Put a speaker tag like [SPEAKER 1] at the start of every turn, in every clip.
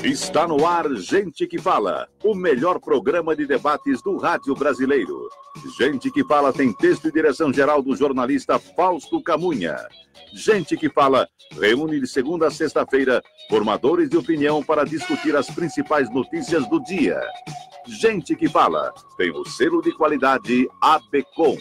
[SPEAKER 1] Está no ar Gente que Fala, o melhor programa de debates do rádio brasileiro. Gente que Fala tem texto e direção geral do jornalista Fausto Camunha. Gente que Fala reúne de segunda a sexta-feira formadores de opinião para discutir as principais notícias do dia. Gente que Fala tem o selo de qualidade ABCOM.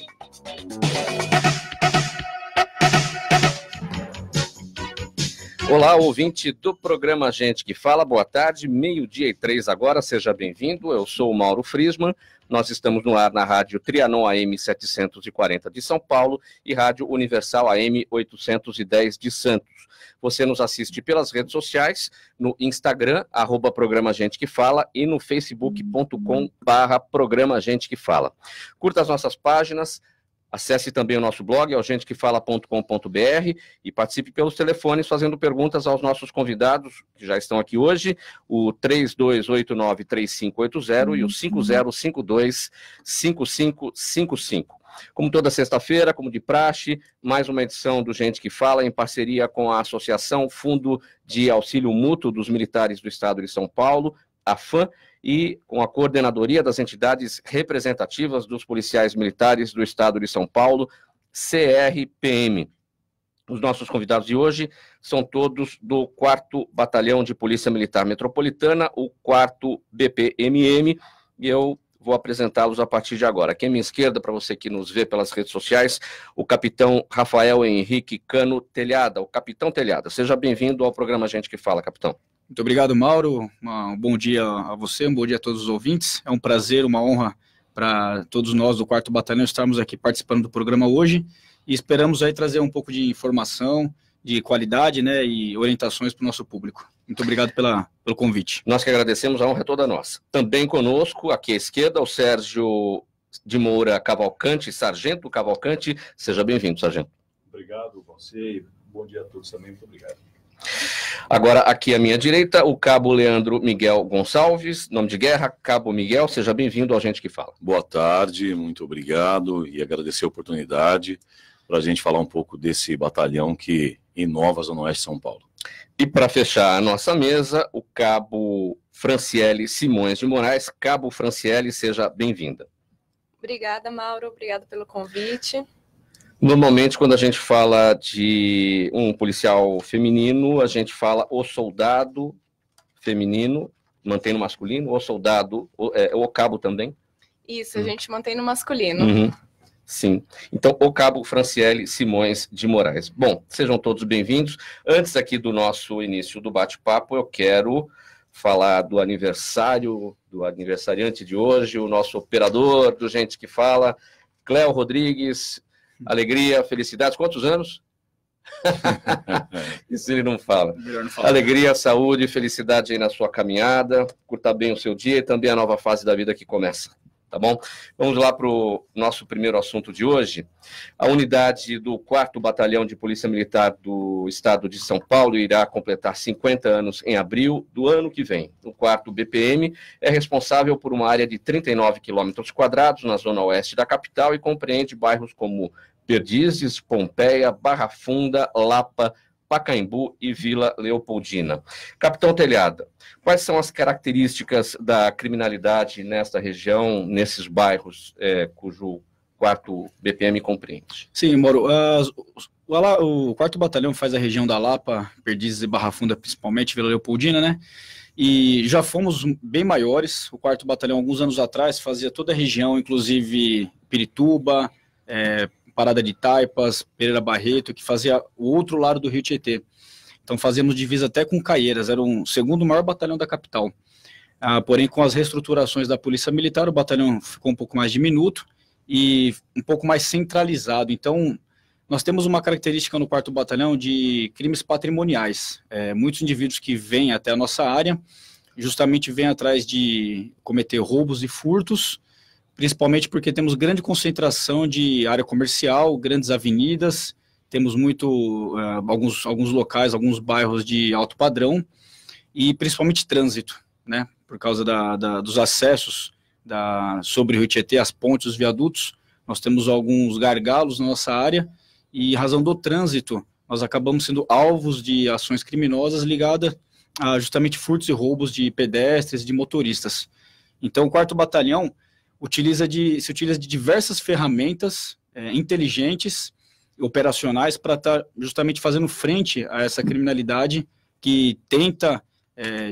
[SPEAKER 2] Olá, ouvinte do programa Gente que Fala, boa tarde, 12:03 agora, seja bem-vindo, eu sou o Mauro Friesman, nós estamos no ar na Rádio Trianon AM 740 de São Paulo e Rádio Universal AM 810 de Santos. Você nos assiste pelas redes sociais, no Instagram, @programa Gente que Fala e no facebook.com/programa Gente que Fala. Curta as nossas páginas. Acesse também o nosso blog, é o gentequefala.com.br e participe pelos telefones fazendo perguntas aos nossos convidados, que já estão aqui hoje, o 3289-3580 e o 5052-5555. Como toda sexta-feira, como de praxe, mais uma edição do Gente que Fala, em parceria com a Associação Fundo de Auxílio Mútuo dos Militares do Estado de São Paulo, a FAM, e com a coordenadoria das entidades representativas dos policiais militares do Estado de São Paulo, CRPM. Os nossos convidados de hoje são todos do 4º Batalhão de Polícia Militar Metropolitana, o 4º BPMM, e eu vou apresentá-los a partir de agora. Aqui à minha esquerda, para você que nos vê pelas redes sociais, o capitão Rafael Henrique Cano Telhada, o Capitão Telhada. Seja bem-vindo ao programa Gente que Fala, capitão.
[SPEAKER 3] Muito obrigado, Mauro. Um bom dia a você, um bom dia a todos os ouvintes. É um prazer, uma honra para todos nós do 4º Batalhão estarmos aqui participando do programa hoje e esperamos aí trazer um pouco de informação, de qualidade, né, e orientações para o nosso público. Muito obrigado pelo convite.
[SPEAKER 2] Nós que agradecemos, a honra é toda nossa. Também conosco, aqui à esquerda, o Sérgio de Moura Cavalcante, Sargento Cavalcante. Seja bem-vindo, Sargento.
[SPEAKER 4] Obrigado, você. Bom dia a todos também. Muito obrigado.
[SPEAKER 2] Agora, aqui à minha direita, o Cabo Leandro Miguel Gonçalves, nome de guerra, Cabo Miguel, seja bem-vindo ao Gente que Fala.
[SPEAKER 4] Boa tarde, muito obrigado e agradecer a oportunidade para a gente falar um pouco desse batalhão que inova a Zona Oeste de São Paulo.
[SPEAKER 2] E para fechar a nossa mesa, o Cabo Franciele Simões de Moraes. Cabo Franciele, seja bem-vinda.
[SPEAKER 5] Obrigada, Mauro, obrigado pelo convite.
[SPEAKER 2] Normalmente, quando a gente fala de um policial feminino, a gente fala o soldado feminino, mantém no masculino, o soldado, o cabo também?
[SPEAKER 5] Isso, a gente mantém no masculino.
[SPEAKER 2] Uhum. Sim. Então, o Cabo Franciele Simões de Moraes. Bom, sejam todos bem-vindos. Antes aqui do nosso início do bate-papo, eu quero falar do aniversariante de hoje, o nosso operador do Gente que Fala, Cléo Rodrigues. Alegria, felicidades. Quantos anos? Isso ele não fala.
[SPEAKER 3] Melhor não falar.
[SPEAKER 2] Alegria, saúde, felicidade aí na sua caminhada. Curta bem o seu dia e também a nova fase da vida que começa. Tá bom? Vamos lá para o nosso primeiro assunto de hoje. A unidade do 4º Batalhão de Polícia Militar do Estado de São Paulo irá completar 50 anos em abril do ano que vem. O 4º BPM é responsável por uma área de 39 quilômetros quadrados na zona oeste da capital e compreende bairros como Perdizes, Pompeia, Barra Funda, Lapa, Pacaembu e Vila Leopoldina. Capitão Telhada, quais são as características da criminalidade nesta região, nesses bairros cujo 4º BPM compreende?
[SPEAKER 3] Sim, Mauro, o 4º Batalhão faz a região da Lapa, Perdizes e Barra Funda, principalmente, Vila Leopoldina, né? E já fomos bem maiores. O 4º Batalhão, alguns anos atrás, fazia toda a região, inclusive Pirituba, Parada de Taipas, Pereira Barreto, que fazia o outro lado do Rio Tietê. Então fazíamos divisa até com Caieiras, era o 2º maior batalhão da capital. Porém, com as reestruturações da Polícia Militar, o batalhão ficou um pouco mais diminuto e um pouco mais centralizado. Então, nós temos uma característica no 4º Batalhão de crimes patrimoniais. Muitos indivíduos que vêm até a nossa área, justamente vêm atrás de cometer roubos e furtos, principalmente porque temos grande concentração de área comercial, grandes avenidas, temos alguns locais, alguns bairros de alto padrão, e principalmente trânsito, né, por causa dos acessos sobre o Rio Tietê, as pontes, os viadutos. Nós temos alguns gargalos na nossa área, e em razão do trânsito, nós acabamos sendo alvos de ações criminosas ligadas a justamente furtos e roubos de pedestres e de motoristas. Então, o 4º Batalhão se utiliza de diversas ferramentas inteligentes e operacionais para estar justamente fazendo frente a essa criminalidade que tenta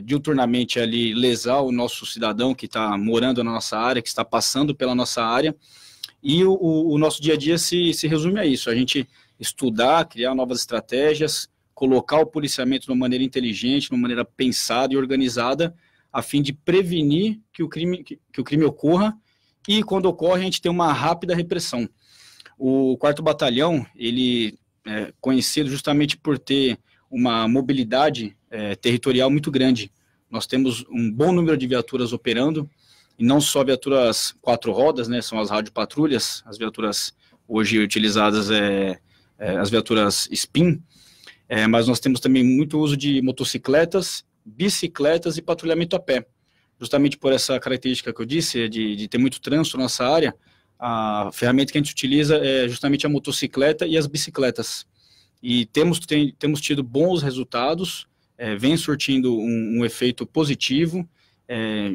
[SPEAKER 3] diuturnamente ali lesar o nosso cidadão que está morando na nossa área, que está passando pela nossa área. E o nosso dia a dia se resume a isso: a gente estudar, criar novas estratégias, colocar o policiamento de uma maneira inteligente, de uma maneira pensada e organizada, a fim de prevenir que o crime ocorra, e quando ocorre a gente tem uma rápida repressão. O 4º Batalhão, ele é conhecido justamente por ter uma mobilidade territorial muito grande. Nós temos um bom número de viaturas operando, e não só viaturas 4 rodas, né, são as radiopatrulhas, as viaturas hoje utilizadas, as viaturas SPIN, mas nós temos também muito uso de motocicletas, bicicletas e patrulhamento a pé. Justamente por essa característica que eu disse, de ter muito trânsito na nossa área, a ferramenta que a gente utiliza é justamente a motocicleta e as bicicletas. E temos tido bons resultados, vem surtindo um efeito positivo,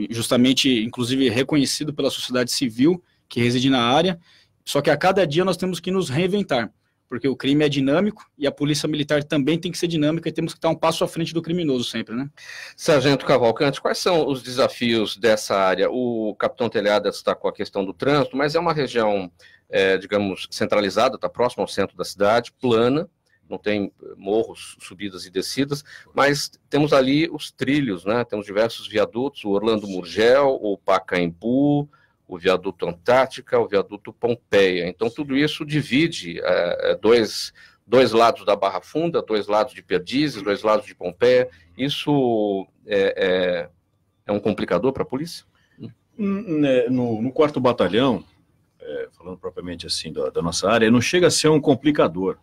[SPEAKER 3] justamente, inclusive, reconhecido pela sociedade civil que reside na área, só que a cada dia nós temos que nos reinventar, porque o crime é dinâmico e a polícia militar também tem que ser dinâmica e temos que estar um passo à frente do criminoso sempre, né?
[SPEAKER 2] Sargento Cavalcante, quais são os desafios dessa área? O capitão Telhada destacou a questão do trânsito, mas é uma região, digamos, centralizada, está próximo ao centro da cidade, plana, não tem morros, subidas e descidas, mas temos ali os trilhos, né? Temos diversos viadutos, o Orlando Murgel, o Pacaembu, o viaduto Antártica, o viaduto Pompeia. Então, tudo isso divide dois lados da Barra Funda, 2 lados de Perdizes, 2 lados de Pompeia. Isso é um complicador para a polícia?
[SPEAKER 4] No 4º Batalhão, falando propriamente assim da nossa área, não chega a ser um complicador.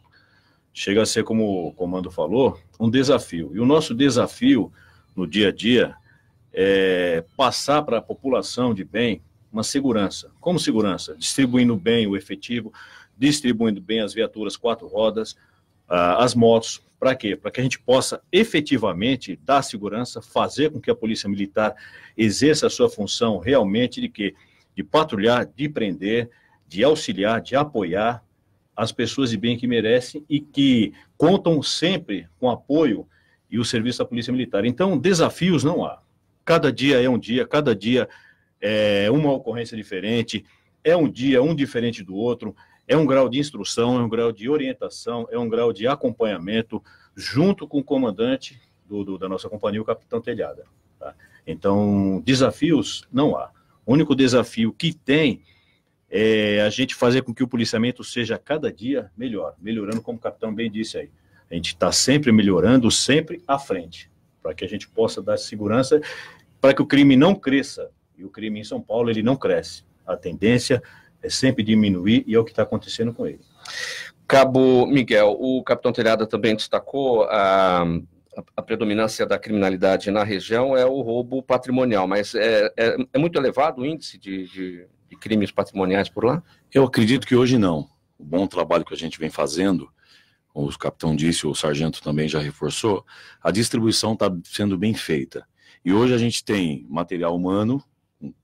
[SPEAKER 4] Chega a ser, como o comando falou, um desafio. E o nosso desafio no dia a dia é passar para a população de bem uma segurança. Como segurança? Distribuindo bem o efetivo, distribuindo bem as viaturas 4 rodas, as motos. Para quê? Para que a gente possa efetivamente dar segurança, fazer com que a Polícia Militar exerça a sua função realmente de quê? De patrulhar, de prender, de auxiliar, de apoiar as pessoas de bem que merecem e que contam sempre com apoio e o serviço da Polícia Militar. Então, desafios não há. Cada dia é um dia, cada dia é uma ocorrência diferente, é um dia um diferente do outro, é um grau de instrução, é um grau de orientação, é um grau de acompanhamento, junto com o comandante da nossa companhia, o capitão Telhada. Tá? Então, desafios não há. O único desafio que tem é a gente fazer com que o policiamento seja cada dia melhor, melhorando, como o capitão bem disse aí. A gente está sempre melhorando, sempre à frente, para que a gente possa dar segurança, para que o crime não cresça. E o crime em São Paulo, ele não cresce. A tendência é sempre diminuir e é o que está acontecendo com ele.
[SPEAKER 2] Cabo Miguel, o capitão Telhada também destacou a predominância da criminalidade na região é o roubo patrimonial, mas é muito elevado o índice de crimes patrimoniais por lá?
[SPEAKER 4] Eu acredito que hoje não. O bom trabalho que a gente vem fazendo, o capitão disse, o sargento também já reforçou, a distribuição está sendo bem feita. E hoje a gente tem material humano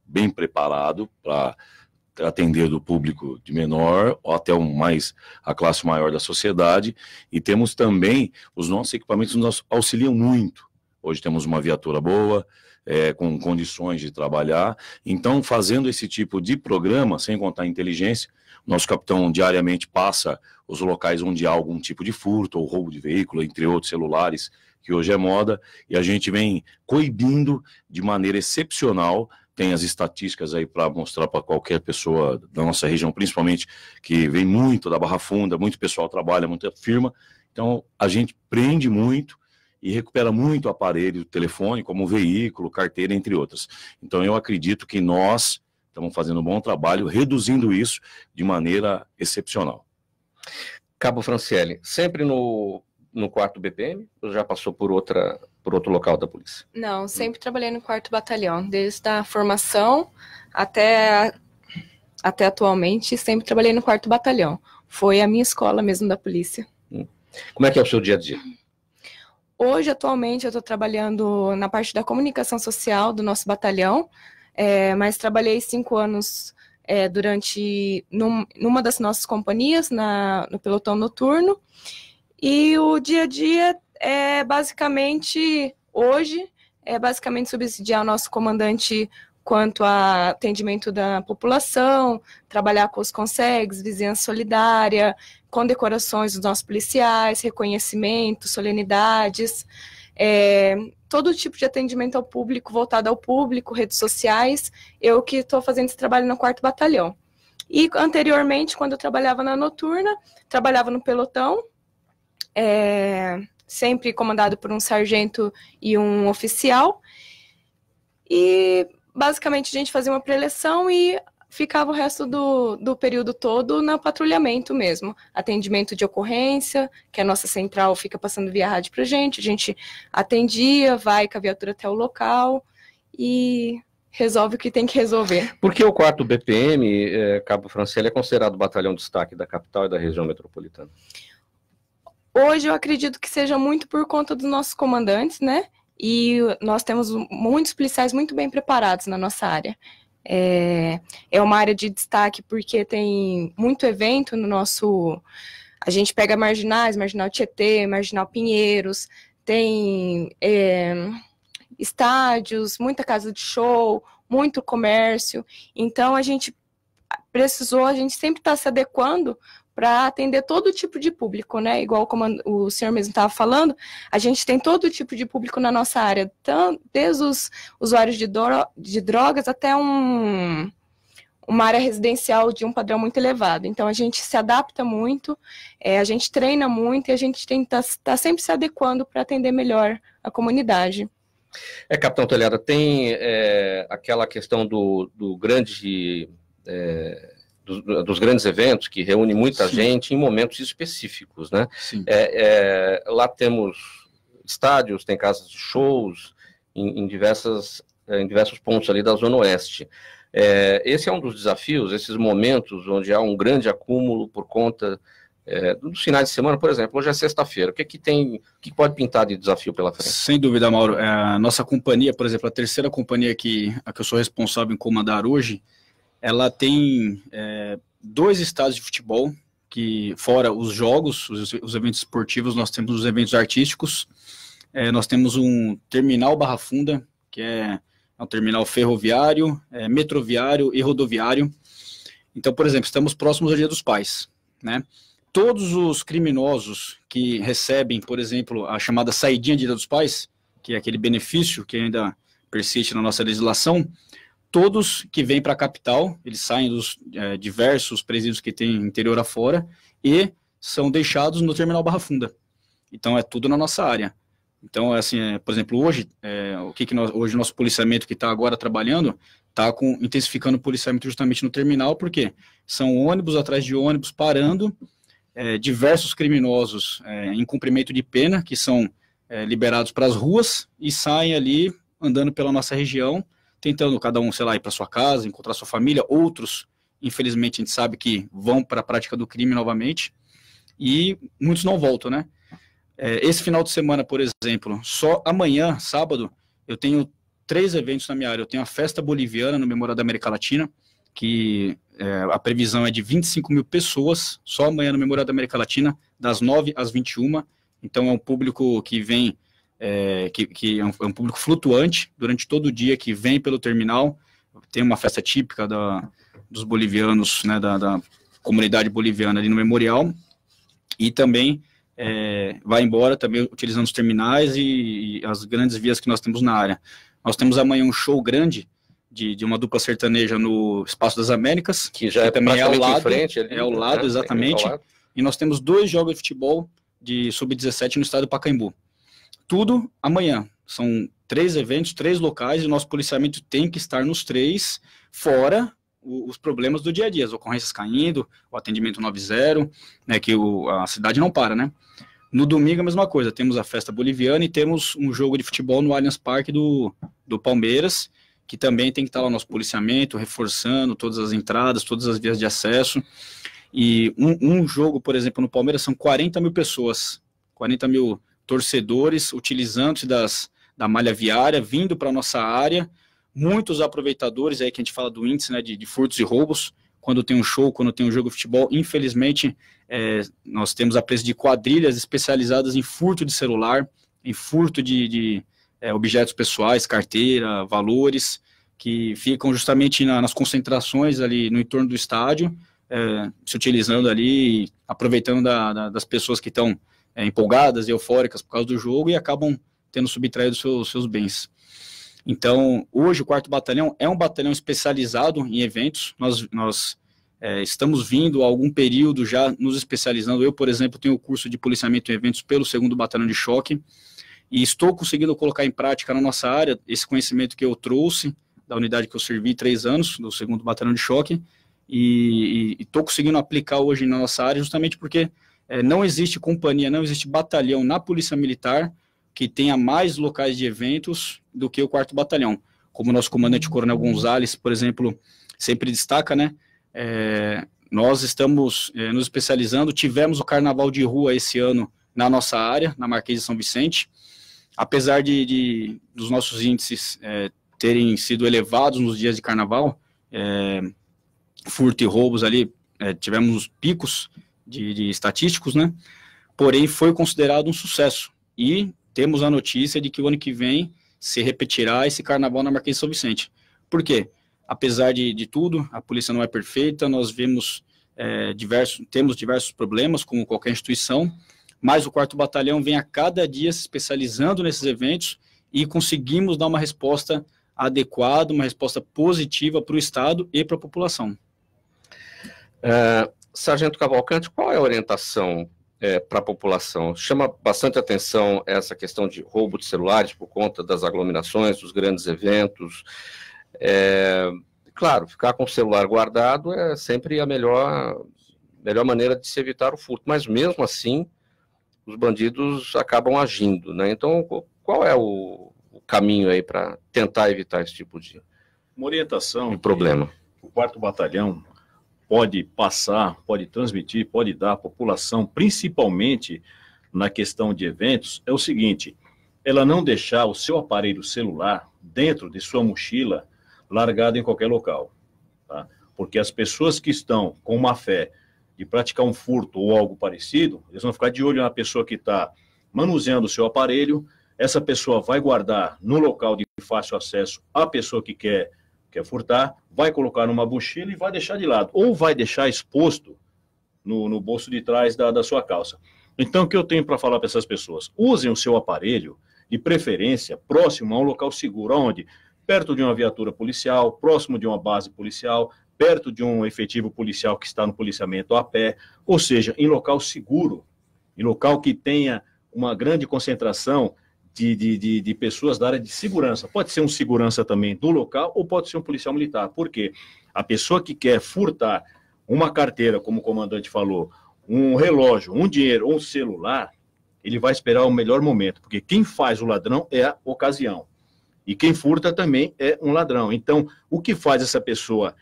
[SPEAKER 4] bem preparado para atender do público de menor ou até a classe maior da sociedade, e temos também os nossos equipamentos nos auxiliam muito. Hoje temos uma viatura boa, com condições de trabalhar, então fazendo esse tipo de programa, sem contar a inteligência, nosso capitão diariamente passa os locais onde há algum tipo de furto ou roubo de veículo, entre outros celulares, que hoje é moda, e a gente vem coibindo de maneira excepcional. Tem as estatísticas aí para mostrar para qualquer pessoa da nossa região, principalmente que vem muito da Barra Funda, muito pessoal trabalha, muita firma, então a gente prende muito e recupera muito aparelho, telefone, como veículo, carteira, entre outras. Então eu acredito que nós estamos fazendo um bom trabalho, reduzindo isso de maneira excepcional.
[SPEAKER 2] Cabo Franciele, sempre no 4º BPM ou já passou por outro local da polícia?
[SPEAKER 5] Não, sempre trabalhei no 4º Batalhão, desde a formação até atualmente, sempre trabalhei no 4º Batalhão. Foi a minha escola mesmo da polícia.
[SPEAKER 2] Como é que é o seu dia a dia?
[SPEAKER 5] Hoje, atualmente, eu estou trabalhando na parte da comunicação social do nosso batalhão, mas trabalhei 5 anos numa das nossas companhias, no pelotão noturno, e o dia a dia hoje, é basicamente subsidiar o nosso comandante quanto a atendimento da população, trabalhar com os consegues, vizinhança solidária, condecorações dos nossos policiais, reconhecimentos, solenidades, todo tipo de atendimento ao público, voltado ao público, redes sociais, eu que estou fazendo esse trabalho no 4º Batalhão. E anteriormente, quando eu trabalhava na noturna, trabalhava no pelotão, sempre comandado por um sargento e um oficial, e basicamente a gente fazia uma preleção e ficava o resto do período todo no patrulhamento mesmo. Atendimento de ocorrência, que a nossa central fica passando via rádio pra gente, a gente atendia, vai com a viatura até o local e resolve o que tem que resolver.
[SPEAKER 2] Por que o 4º BPM, Cabo Franciele, é considerado o batalhão de destaque da capital e da região metropolitana?
[SPEAKER 5] Hoje eu acredito que seja muito por conta dos nossos comandantes, né? E nós temos muitos policiais muito bem preparados na nossa área. É uma área de destaque porque tem muito evento no nosso... A gente pega marginais, Marginal Tietê, Marginal Pinheiros, tem estádios, muita casa de show, muito comércio. Então a gente sempre está se adequando para atender todo tipo de público, né? Igual como o senhor mesmo estava falando, a gente tem todo tipo de público na nossa área, desde os usuários de drogas até uma área residencial de um padrão muito elevado. Então, a gente se adapta muito, a gente treina muito e a gente tem que estar sempre se adequando para atender melhor a comunidade.
[SPEAKER 2] Capitão Telhada, tem aquela questão do grande... Dos grandes eventos que reúne muita
[SPEAKER 3] Sim.
[SPEAKER 2] gente em momentos específicos, né?
[SPEAKER 3] Sim.
[SPEAKER 2] Lá temos estádios, tem casas de shows em diversos pontos ali da Zona Oeste. Esse é um dos desafios, esses momentos onde há um grande acúmulo por conta dos finais de semana, por exemplo. Hoje é sexta-feira, o que pode pintar de desafio pela frente?
[SPEAKER 3] Sem dúvida, Mauro. A nossa companhia, por exemplo, a terceira companhia a que eu sou responsável em comandar hoje, ela tem 2 estádios de futebol, que fora os jogos, os eventos esportivos, nós temos os eventos artísticos, nós temos um terminal Barra Funda, que é um terminal ferroviário, metroviário e rodoviário. Então, por exemplo, estamos próximos ao Dia dos Pais, né? Todos os criminosos que recebem, por exemplo, a chamada saidinha de Dia dos Pais, que é aquele benefício que ainda persiste na nossa legislação, todos que vêm para a capital, eles saem dos diversos presídios que tem interior afora e são deixados no terminal Barra Funda. Então, é tudo na nossa área. Então, assim, por exemplo, hoje, hoje o nosso policiamento que está agora trabalhando, está intensificando o policiamento justamente no terminal, porque são ônibus atrás de ônibus parando, diversos criminosos em cumprimento de pena, que são liberados para as ruas e saem ali andando pela nossa região, tentando cada um, sei lá, ir para sua casa, encontrar sua família. Outros, infelizmente, a gente sabe que vão para a prática do crime novamente, e muitos não voltam, né? Esse final de semana, por exemplo, só amanhã, sábado, eu tenho 3 eventos na minha área. Eu tenho a Festa Boliviana no Memorial da América Latina, que a previsão é de 25 mil pessoas, só amanhã no Memorial da América Latina, das 9 às 21. Então, é um público que vem... que é um público flutuante durante todo o dia, que vem pelo terminal. Tem uma festa típica dos bolivianos, né, da comunidade boliviana ali no memorial, e também vai embora também utilizando os terminais e as grandes vias que nós temos na área. Nós temos amanhã um show grande de uma dupla sertaneja no Espaço das Américas,
[SPEAKER 2] que já também é ao lado, em frente, ali,
[SPEAKER 3] ao lado, exatamente, e nós temos 2 jogos de futebol de sub-17 no estado do Pacaembu. Tudo amanhã. São 3 eventos, 3 locais, e o nosso policiamento tem que estar nos 3, fora os problemas do dia a dia, as ocorrências caindo, o atendimento 90, né, que a cidade não para, né? No domingo a mesma coisa, temos a festa boliviana e temos um jogo de futebol no Allianz Parque do Palmeiras, que também tem que estar lá o nosso policiamento, reforçando todas as entradas, todas as vias de acesso. E um jogo, por exemplo, no Palmeiras são 40 mil pessoas, 40 mil torcedores utilizando-se da malha viária, vindo para a nossa área, muitos aproveitadores, aí que a gente fala do índice, né, de furtos e roubos, quando tem um show, quando tem um jogo de futebol, infelizmente, nós temos a presença de quadrilhas especializadas em furto de celular, em furto de objetos pessoais, carteira, valores, que ficam justamente nas concentrações ali no entorno do estádio, se utilizando ali, aproveitando das pessoas que estão empolgadas e eufóricas por causa do jogo e acabam tendo subtraído seus bens. Então, hoje o 4º Batalhão é um batalhão especializado em eventos. Nós estamos vindo há algum período já nos especializando. Eu, por exemplo, tenho o curso de policiamento em eventos pelo 2º Batalhão de Choque e estou conseguindo colocar em prática na nossa área esse conhecimento que eu trouxe da unidade que eu servi 3 anos, do 2º Batalhão de Choque, e estou conseguindo aplicar hoje na nossa área justamente porque não existe companhia, não existe batalhão na Polícia Militar que tenha mais locais de eventos do que o 4º Batalhão. Como o nosso comandante Coronel Gonzalez, por exemplo, sempre destaca, né? Nós estamos nos especializando, tivemos o Carnaval de Rua esse ano na nossa área, na Marquês de São Vicente. Apesar dos nossos índices terem sido elevados nos dias de Carnaval, furto e roubos ali, tivemos picos de estatísticos, né? Porém, foi considerado um sucesso. E temos a notícia de que o ano que vem se repetirá esse carnaval na Marquês de São Vicente. Por quê? Apesar de tudo, a polícia não é perfeita, nós temos diversos problemas, como qualquer instituição, mas o 4º Batalhão vem a cada dia se especializando nesses eventos e conseguimos dar uma resposta adequada, uma resposta positiva para o Estado e para a população.
[SPEAKER 2] Sargento Cavalcante, qual é a orientação para a população? Chama bastante atenção essa questão de roubo de celulares por conta das aglomerações, dos grandes eventos. Claro, ficar com o celular guardado é sempre a melhor maneira de se evitar o furto, mas mesmo assim os bandidos acabam agindo, né? Então, qual é o caminho aí para tentar evitar esse tipo de
[SPEAKER 4] uma orientação
[SPEAKER 2] de problema?
[SPEAKER 4] O 4º Batalhão pode passar, pode transmitir, pode dar à população, principalmente na questão de eventos, é o seguinte: ela não deixar o seu aparelho celular dentro de sua mochila largado em qualquer local, tá? Porque as pessoas que estão com má fé de praticar um furto ou algo parecido, eles vão ficar de olho na pessoa que está manuseando o seu aparelho, essa pessoa vai guardar no local de fácil acesso a pessoa que quer furtar, vai colocar numa mochila e vai deixar de lado, ou vai deixar exposto no bolso de trás da sua calça. Então, o que eu tenho para falar para essas pessoas? Usem o seu aparelho, de preferência, próximo a um local seguro, onde? Perto de uma viatura policial, próximo de uma base policial, perto de um efetivo policial que está no policiamento a pé, ou seja, em local seguro, em local que tenha uma grande concentração de pessoas da área de segurança. Pode ser um segurança também do local ou pode ser um policial militar. Por quê? A pessoa que quer furtar uma carteira, como o comandante falou, um relógio, um dinheiro ou um celular, ele vai esperar o melhor momento, porque quem faz o ladrão é a ocasião. E quem furta também é um ladrão. Então, o que faz essa pessoa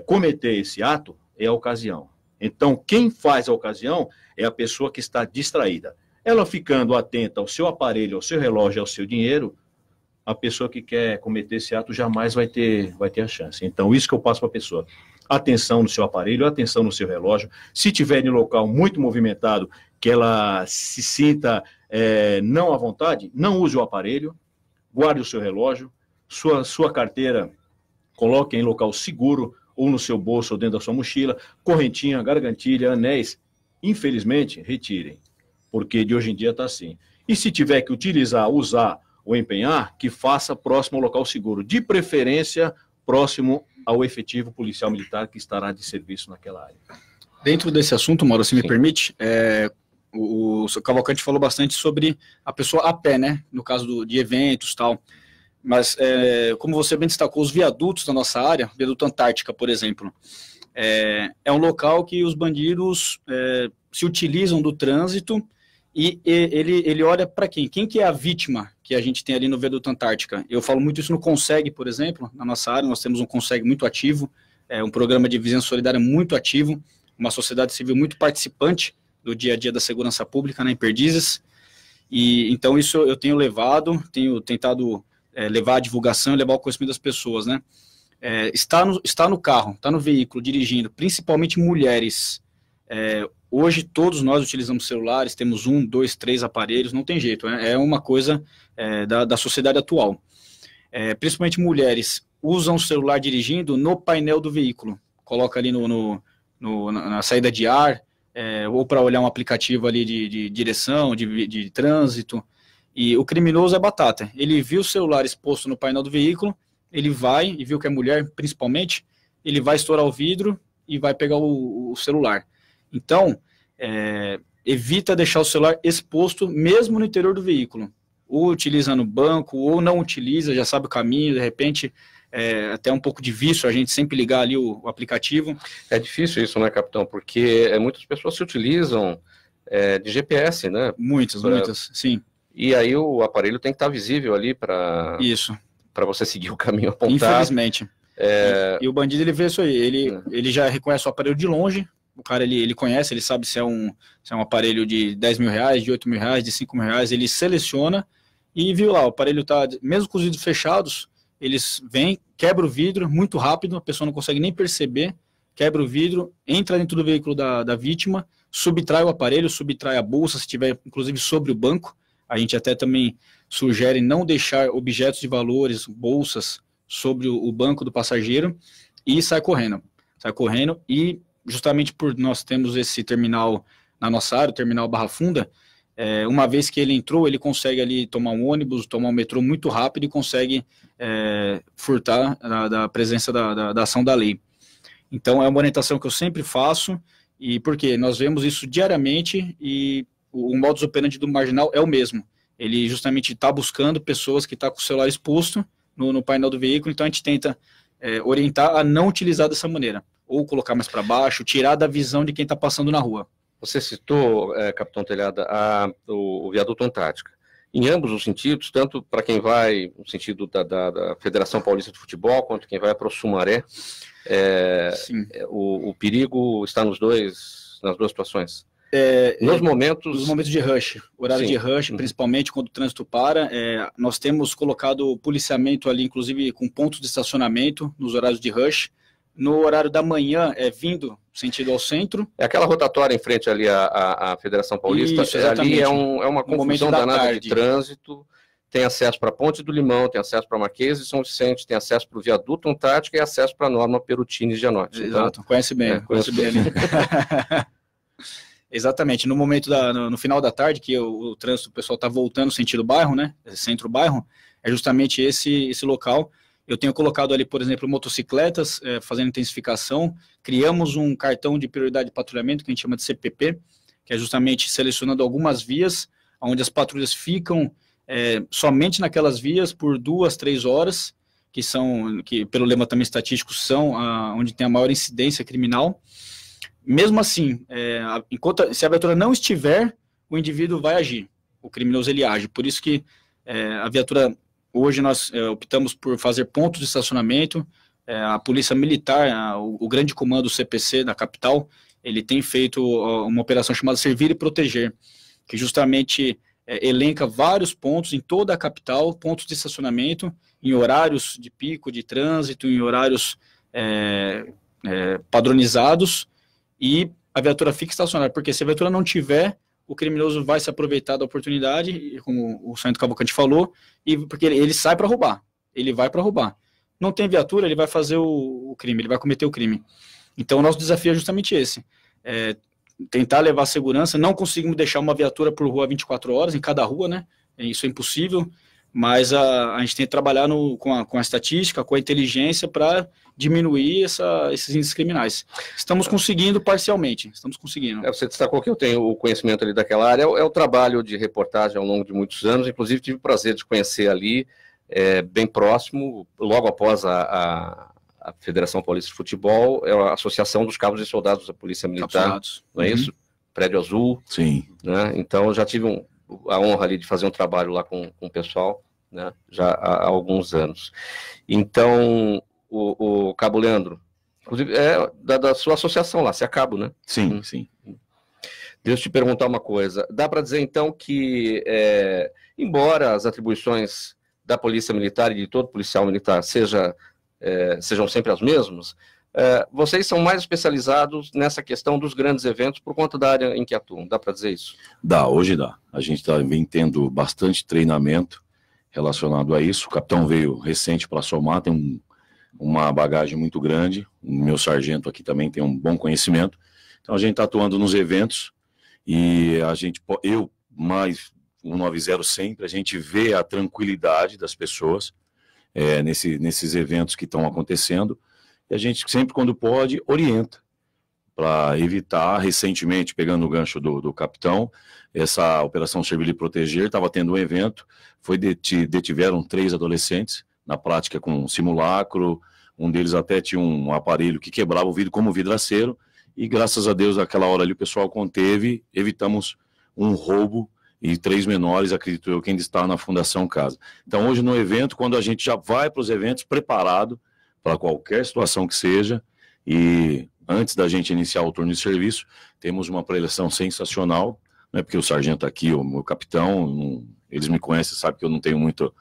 [SPEAKER 4] cometer esse ato é a ocasião. Então, quem faz a ocasião é a pessoa que está distraída. Ela ficando atenta ao seu aparelho, ao seu relógio, ao seu dinheiro, a pessoa que quer cometer esse ato jamais vai ter a chance. Então, isso que eu passo para a pessoa. Atenção no seu aparelho, atenção no seu relógio. Se tiver em local muito movimentado, que ela se sinta não à vontade, não use o aparelho, guarde o seu relógio, sua carteira, coloque em local seguro, ou no seu bolso, ou dentro da sua mochila, correntinha, gargantilha, anéis, infelizmente, retirem, porque de hoje em dia está assim. E se tiver que utilizar, usar ou empenhar, que faça próximo ao local seguro, de preferência próximo ao efetivo policial militar que estará de serviço naquela área.
[SPEAKER 3] Dentro desse assunto, Mauro, se me permite, o Cavalcante falou bastante sobre a pessoa a pé, né, no caso de eventos e tal, mas como você bem destacou, os viadutos da nossa área, viaduto Antártica, por exemplo, é um local que os bandidos se utilizam do trânsito e ele olha para quem? Quem que é a vítima que a gente tem ali no viaduto Antártica? Eu falo muito isso no CONSEG, por exemplo, na nossa área, nós temos um CONSEG muito ativo, um programa de vizinhança solidária muito ativo, uma sociedade civil muito participante do dia a dia da segurança pública, né, em Perdizes, E então isso eu tenho tenho tentado levar a divulgação e levar o conhecimento das pessoas, né? Está no carro, está no veículo, dirigindo, principalmente mulheres. Hoje todos nós utilizamos celulares, temos 1, 2, 3 aparelhos, não tem jeito, né? É uma coisa da sociedade atual. Principalmente mulheres usam o celular dirigindo no painel do veículo, coloca ali na saída de ar, ou para olhar um aplicativo ali de direção, de trânsito. E o criminoso é batata, ele viu o celular exposto no painel do veículo, ele vai, e viu que é mulher principalmente, ele vai estourar o vidro e vai pegar o celular. Então, evita deixar o celular exposto mesmo no interior do veículo. Ou utiliza no banco, ou não utiliza, já sabe o caminho, de repente, até um pouco de vício, a gente sempre ligar ali o aplicativo.
[SPEAKER 2] É difícil isso, né, capitão? Porque muitas pessoas se utilizam de GPS, né?
[SPEAKER 3] Muitas, sim.
[SPEAKER 2] E aí o aparelho tem que estar visível ali para você seguir o caminho apontado.
[SPEAKER 3] Infelizmente. E o bandido, ele vê isso aí, ele já reconhece o aparelho de longe, o cara, ele conhece, ele sabe se é um aparelho de 10 mil reais, de 8 mil reais, de 5 mil reais, ele seleciona e viu lá, o aparelho está, mesmo com os vidros fechados, eles vêm, quebra o vidro muito rápido, a pessoa não consegue nem perceber, quebra o vidro, entra dentro do veículo da vítima, subtrai o aparelho, subtrai a bolsa, se estiver inclusive sobre o banco. A gente até também sugere não deixar objetos de valores, bolsas, sobre o banco do passageiro, e sai correndo e justamente por nós temos esse terminal na nossa área, o terminal Barra Funda, uma vez que ele entrou, ele consegue ali tomar um ônibus, tomar um metrô muito rápido e consegue furtar da presença da ação da lei. Então é uma orientação que eu sempre faço, e porque nós vemos isso diariamente e o modus operandi do marginal é o mesmo. Ele justamente está buscando pessoas que estão com o celular exposto no painel do veículo, então a gente tenta orientar a não utilizar dessa maneira, ou colocar mais para baixo, tirar da visão de quem está passando na rua.
[SPEAKER 2] Você citou, capitão Telhada, o viaduto Antártica. Em ambos os sentidos, tanto para quem vai no sentido da Federação Paulista de Futebol, quanto quem vai para o Sumaré, o perigo está nas duas situações. Nos momentos
[SPEAKER 3] de rush, horário de rush, principalmente quando o trânsito para, nós temos colocado policiamento ali, inclusive com pontos de estacionamento nos horários de rush. No horário da manhã, vindo sentido ao centro.
[SPEAKER 2] É aquela rotatória em frente ali à Federação Paulista. Isso, ali é uma confusão danada de trânsito. Tem acesso para a Ponte do Limão, tem acesso para Marquês de São Vicente, tem acesso para o Viaduto Antártica e acesso para a Norma Perutini de Gianotti.
[SPEAKER 3] Exato, então, conhece bem ali. Exatamente, no final da tarde, que o trânsito, o pessoal está voltando sentido bairro, né? Centro-bairro, é justamente esse local. Eu tenho colocado ali, por exemplo, motocicletas, fazendo intensificação. Criamos um cartão de prioridade de patrulhamento, que a gente chama de CPP, que é justamente selecionando algumas vias, onde as patrulhas ficam somente naquelas vias por 2, 3 horas, que pelo lema também estatístico, são onde tem a maior incidência criminal. Mesmo assim, se a viatura não estiver, o indivíduo vai agir. O criminoso, ele age. Por isso que a viatura... Hoje nós optamos por fazer pontos de estacionamento, a Polícia Militar, o grande comando CPC da capital, ele tem feito uma operação chamada Servir e Proteger, que justamente elenca vários pontos em toda a capital, pontos de estacionamento, em horários de pico de trânsito, em horários padronizados, e a viatura fica estacionada, porque se a viatura não tiver, o criminoso vai se aproveitar da oportunidade, como o Sargento Cavalcante falou, porque ele sai para roubar, ele vai para roubar. Não tem viatura, ele vai fazer o crime, ele vai cometer o crime. Então, o nosso desafio é justamente esse, tentar levar segurança. Não conseguimos deixar uma viatura por rua 24 horas, em cada rua, né? Isso é impossível, mas a gente tem que trabalhar com a estatística, com a inteligência, para diminuir esses índices criminais. Estamos conseguindo parcialmente,
[SPEAKER 2] Você destacou que eu tenho o conhecimento ali daquela área, é o trabalho de reportagem ao longo de muitos anos, inclusive tive o prazer de conhecer ali, bem próximo, logo após a Federação Paulista de Futebol, a Associação dos Cabos e Soldados da Polícia Militar, não é isso? Prédio Azul.
[SPEAKER 1] Sim.
[SPEAKER 2] Né? Então, eu já tive a honra ali de fazer um trabalho lá com o pessoal, né? Já há alguns anos. Então, o Cabo Leandro, inclusive, da sua associação lá, se é Cabo, né?
[SPEAKER 1] Sim, sim.
[SPEAKER 2] Deixa eu te perguntar uma coisa. Dá para dizer, então, que, embora as atribuições da Polícia Militar e de todo policial militar sejam sempre as mesmas, vocês são mais especializados nessa questão dos grandes eventos por conta da área em que atuam. Dá para dizer isso?
[SPEAKER 4] Dá, hoje dá. A gente vem tendo bastante treinamento relacionado a isso. O capitão veio recente para somar, tem uma bagagem muito grande. O meu sargento aqui também tem um bom conhecimento. Então a gente está atuando nos eventos e eu mais o 90 sempre, a gente vê a tranquilidade das pessoas nesses eventos que estão acontecendo. E a gente sempre, quando pode, orienta para evitar. Recentemente, pegando o gancho do capitão, essa Operação Servir e Proteger, estava tendo um evento, detiveram 3 adolescentes na prática com um simulacro, um deles até tinha um aparelho que quebrava o vidro como vidraceiro, e graças a Deus, naquela hora ali, o pessoal conteve, evitamos um roubo e 3 menores, acredito eu, que ainda está na Fundação Casa. Então, hoje no evento, quando a gente já vai para os eventos preparado para qualquer situação que seja, e antes da gente iniciar o turno de serviço, temos uma preleção sensacional, né, porque o sargento aqui, o meu capitão, eles me conhecem, sabem que eu não tenho muita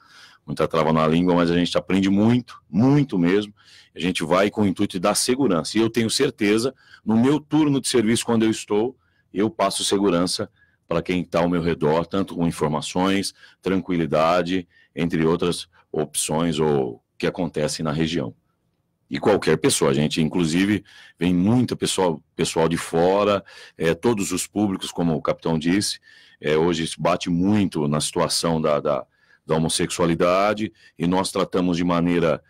[SPEAKER 4] trava na língua, mas a gente aprende muito, muito mesmo. A gente vai com o intuito de dar segurança. E eu tenho certeza, no meu turno de serviço, quando eu passo segurança para quem está ao meu redor, tanto com informações, tranquilidade, entre outras opções ou que acontecem na região. E qualquer pessoa, a gente inclusive vem muita pessoal de fora, todos os públicos, como o capitão disse, hoje se bate muito na situação da homossexualidade, e nós tratamos de maneira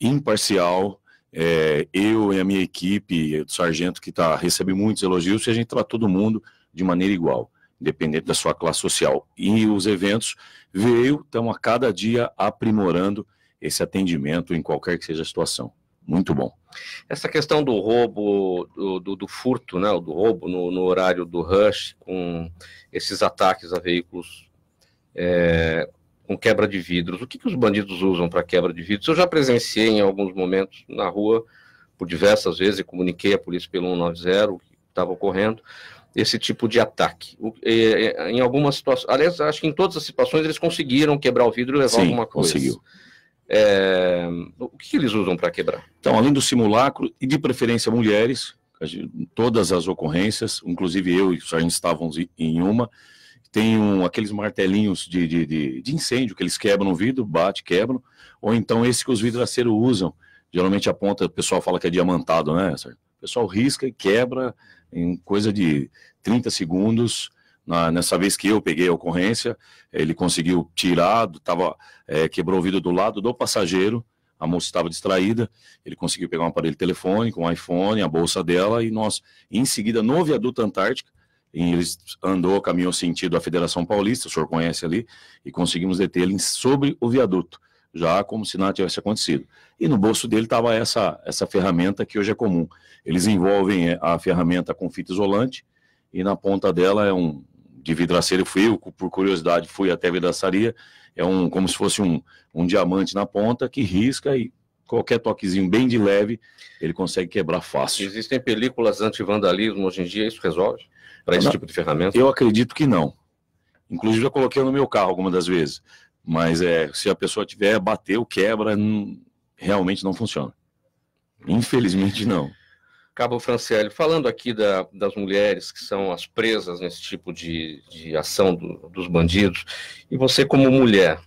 [SPEAKER 4] imparcial, eu e a minha equipe, o sargento que recebe muitos elogios, e a gente trata todo mundo de maneira igual, independente da sua classe social. E os eventos estão a cada dia aprimorando esse atendimento em qualquer que seja a situação. Muito bom.
[SPEAKER 2] Essa questão do roubo, do furto, né, do roubo no horário do rush, com esses ataques a veículos com quebra de vidros, o que os bandidos usam para quebra de vidros? Eu já presenciei em alguns momentos na rua, por diversas vezes, e comuniquei à polícia pelo 190, o que estava ocorrendo, esse tipo de ataque. Em algumas situações, aliás, acho que em todas as situações eles conseguiram quebrar o vidro e levar alguma coisa.
[SPEAKER 4] Conseguiu.
[SPEAKER 2] O que eles usam para quebrar?
[SPEAKER 4] Então, além do simulacro, e de preferência mulheres, todas as ocorrências, inclusive eu e o sargento estávamos em uma, tem aqueles martelinhos de incêndio que eles quebram o vidro, quebram, ou então esse que os vidraceiros usam, geralmente a ponta, o pessoal fala que é diamantado, né? O pessoal risca e quebra em coisa de 30 segundos. Nessa vez que eu peguei a ocorrência, ele conseguiu tirar, quebrou o vidro do lado do passageiro, a moça estava distraída, ele conseguiu pegar um aparelho telefônico, um iPhone, a bolsa dela, e nós, em seguida, no viaduto Antártica, ele caminhou sentido a Federação Paulista, o senhor conhece ali, e conseguimos deter ele sobre o viaduto, já como se nada tivesse acontecido. E no bolso dele estava essa ferramenta que hoje é comum. Eles envolvem a ferramenta com fita isolante, e na ponta dela de vidraceiro, por curiosidade, fui até a vidraçaria, como se fosse um diamante na ponta, que risca, e qualquer toquezinho bem de leve, ele consegue quebrar fácil.
[SPEAKER 2] Existem películas anti-vandalismo hoje em dia, isso resolve? Para esse tipo de ferramenta?
[SPEAKER 4] Eu acredito que não. Inclusive, já coloquei no meu carro algumas das vezes. Mas se a pessoa bateu, quebra, realmente não funciona. Infelizmente, não.
[SPEAKER 2] Cabo Franciele, falando aqui das mulheres que são as presas nesse tipo de ação dos bandidos, e você como mulher,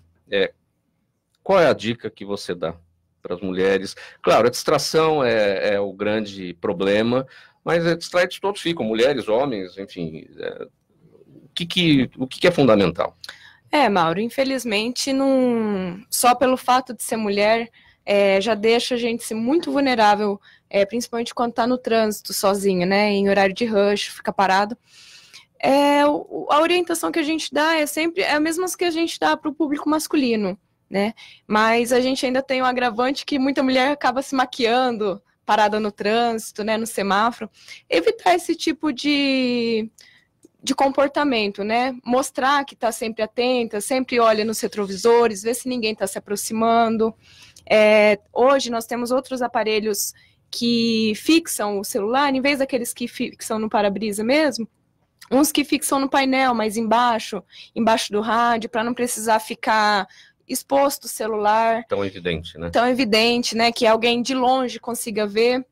[SPEAKER 2] qual é a dica que você dá para as mulheres? Claro, a distração é o grande problema, mas distraídos todos ficam, mulheres, homens, enfim. O que é fundamental?
[SPEAKER 5] Mauro, infelizmente, só pelo fato de ser mulher, já deixa a gente muito vulnerável, principalmente quando está no trânsito sozinha, né, em horário de rush, fica parado. A orientação que a gente dá é sempre a mesma que a gente dá para o público masculino, né, mas a gente ainda tem um agravante que muita mulher acaba se maquiando, parada no trânsito, né, no semáforo. Evitar esse tipo de comportamento, né? Mostrar que está sempre atenta, sempre olha nos retrovisores, vê se ninguém está se aproximando. Hoje nós temos outros aparelhos que fixam o celular, em vez daqueles que fixam no para-brisa mesmo, uns que fixam no painel, mas embaixo do rádio, para não precisar ficar exposto o celular.
[SPEAKER 2] Tão evidente, né?
[SPEAKER 5] Tão evidente, né? Que alguém de longe consiga ver.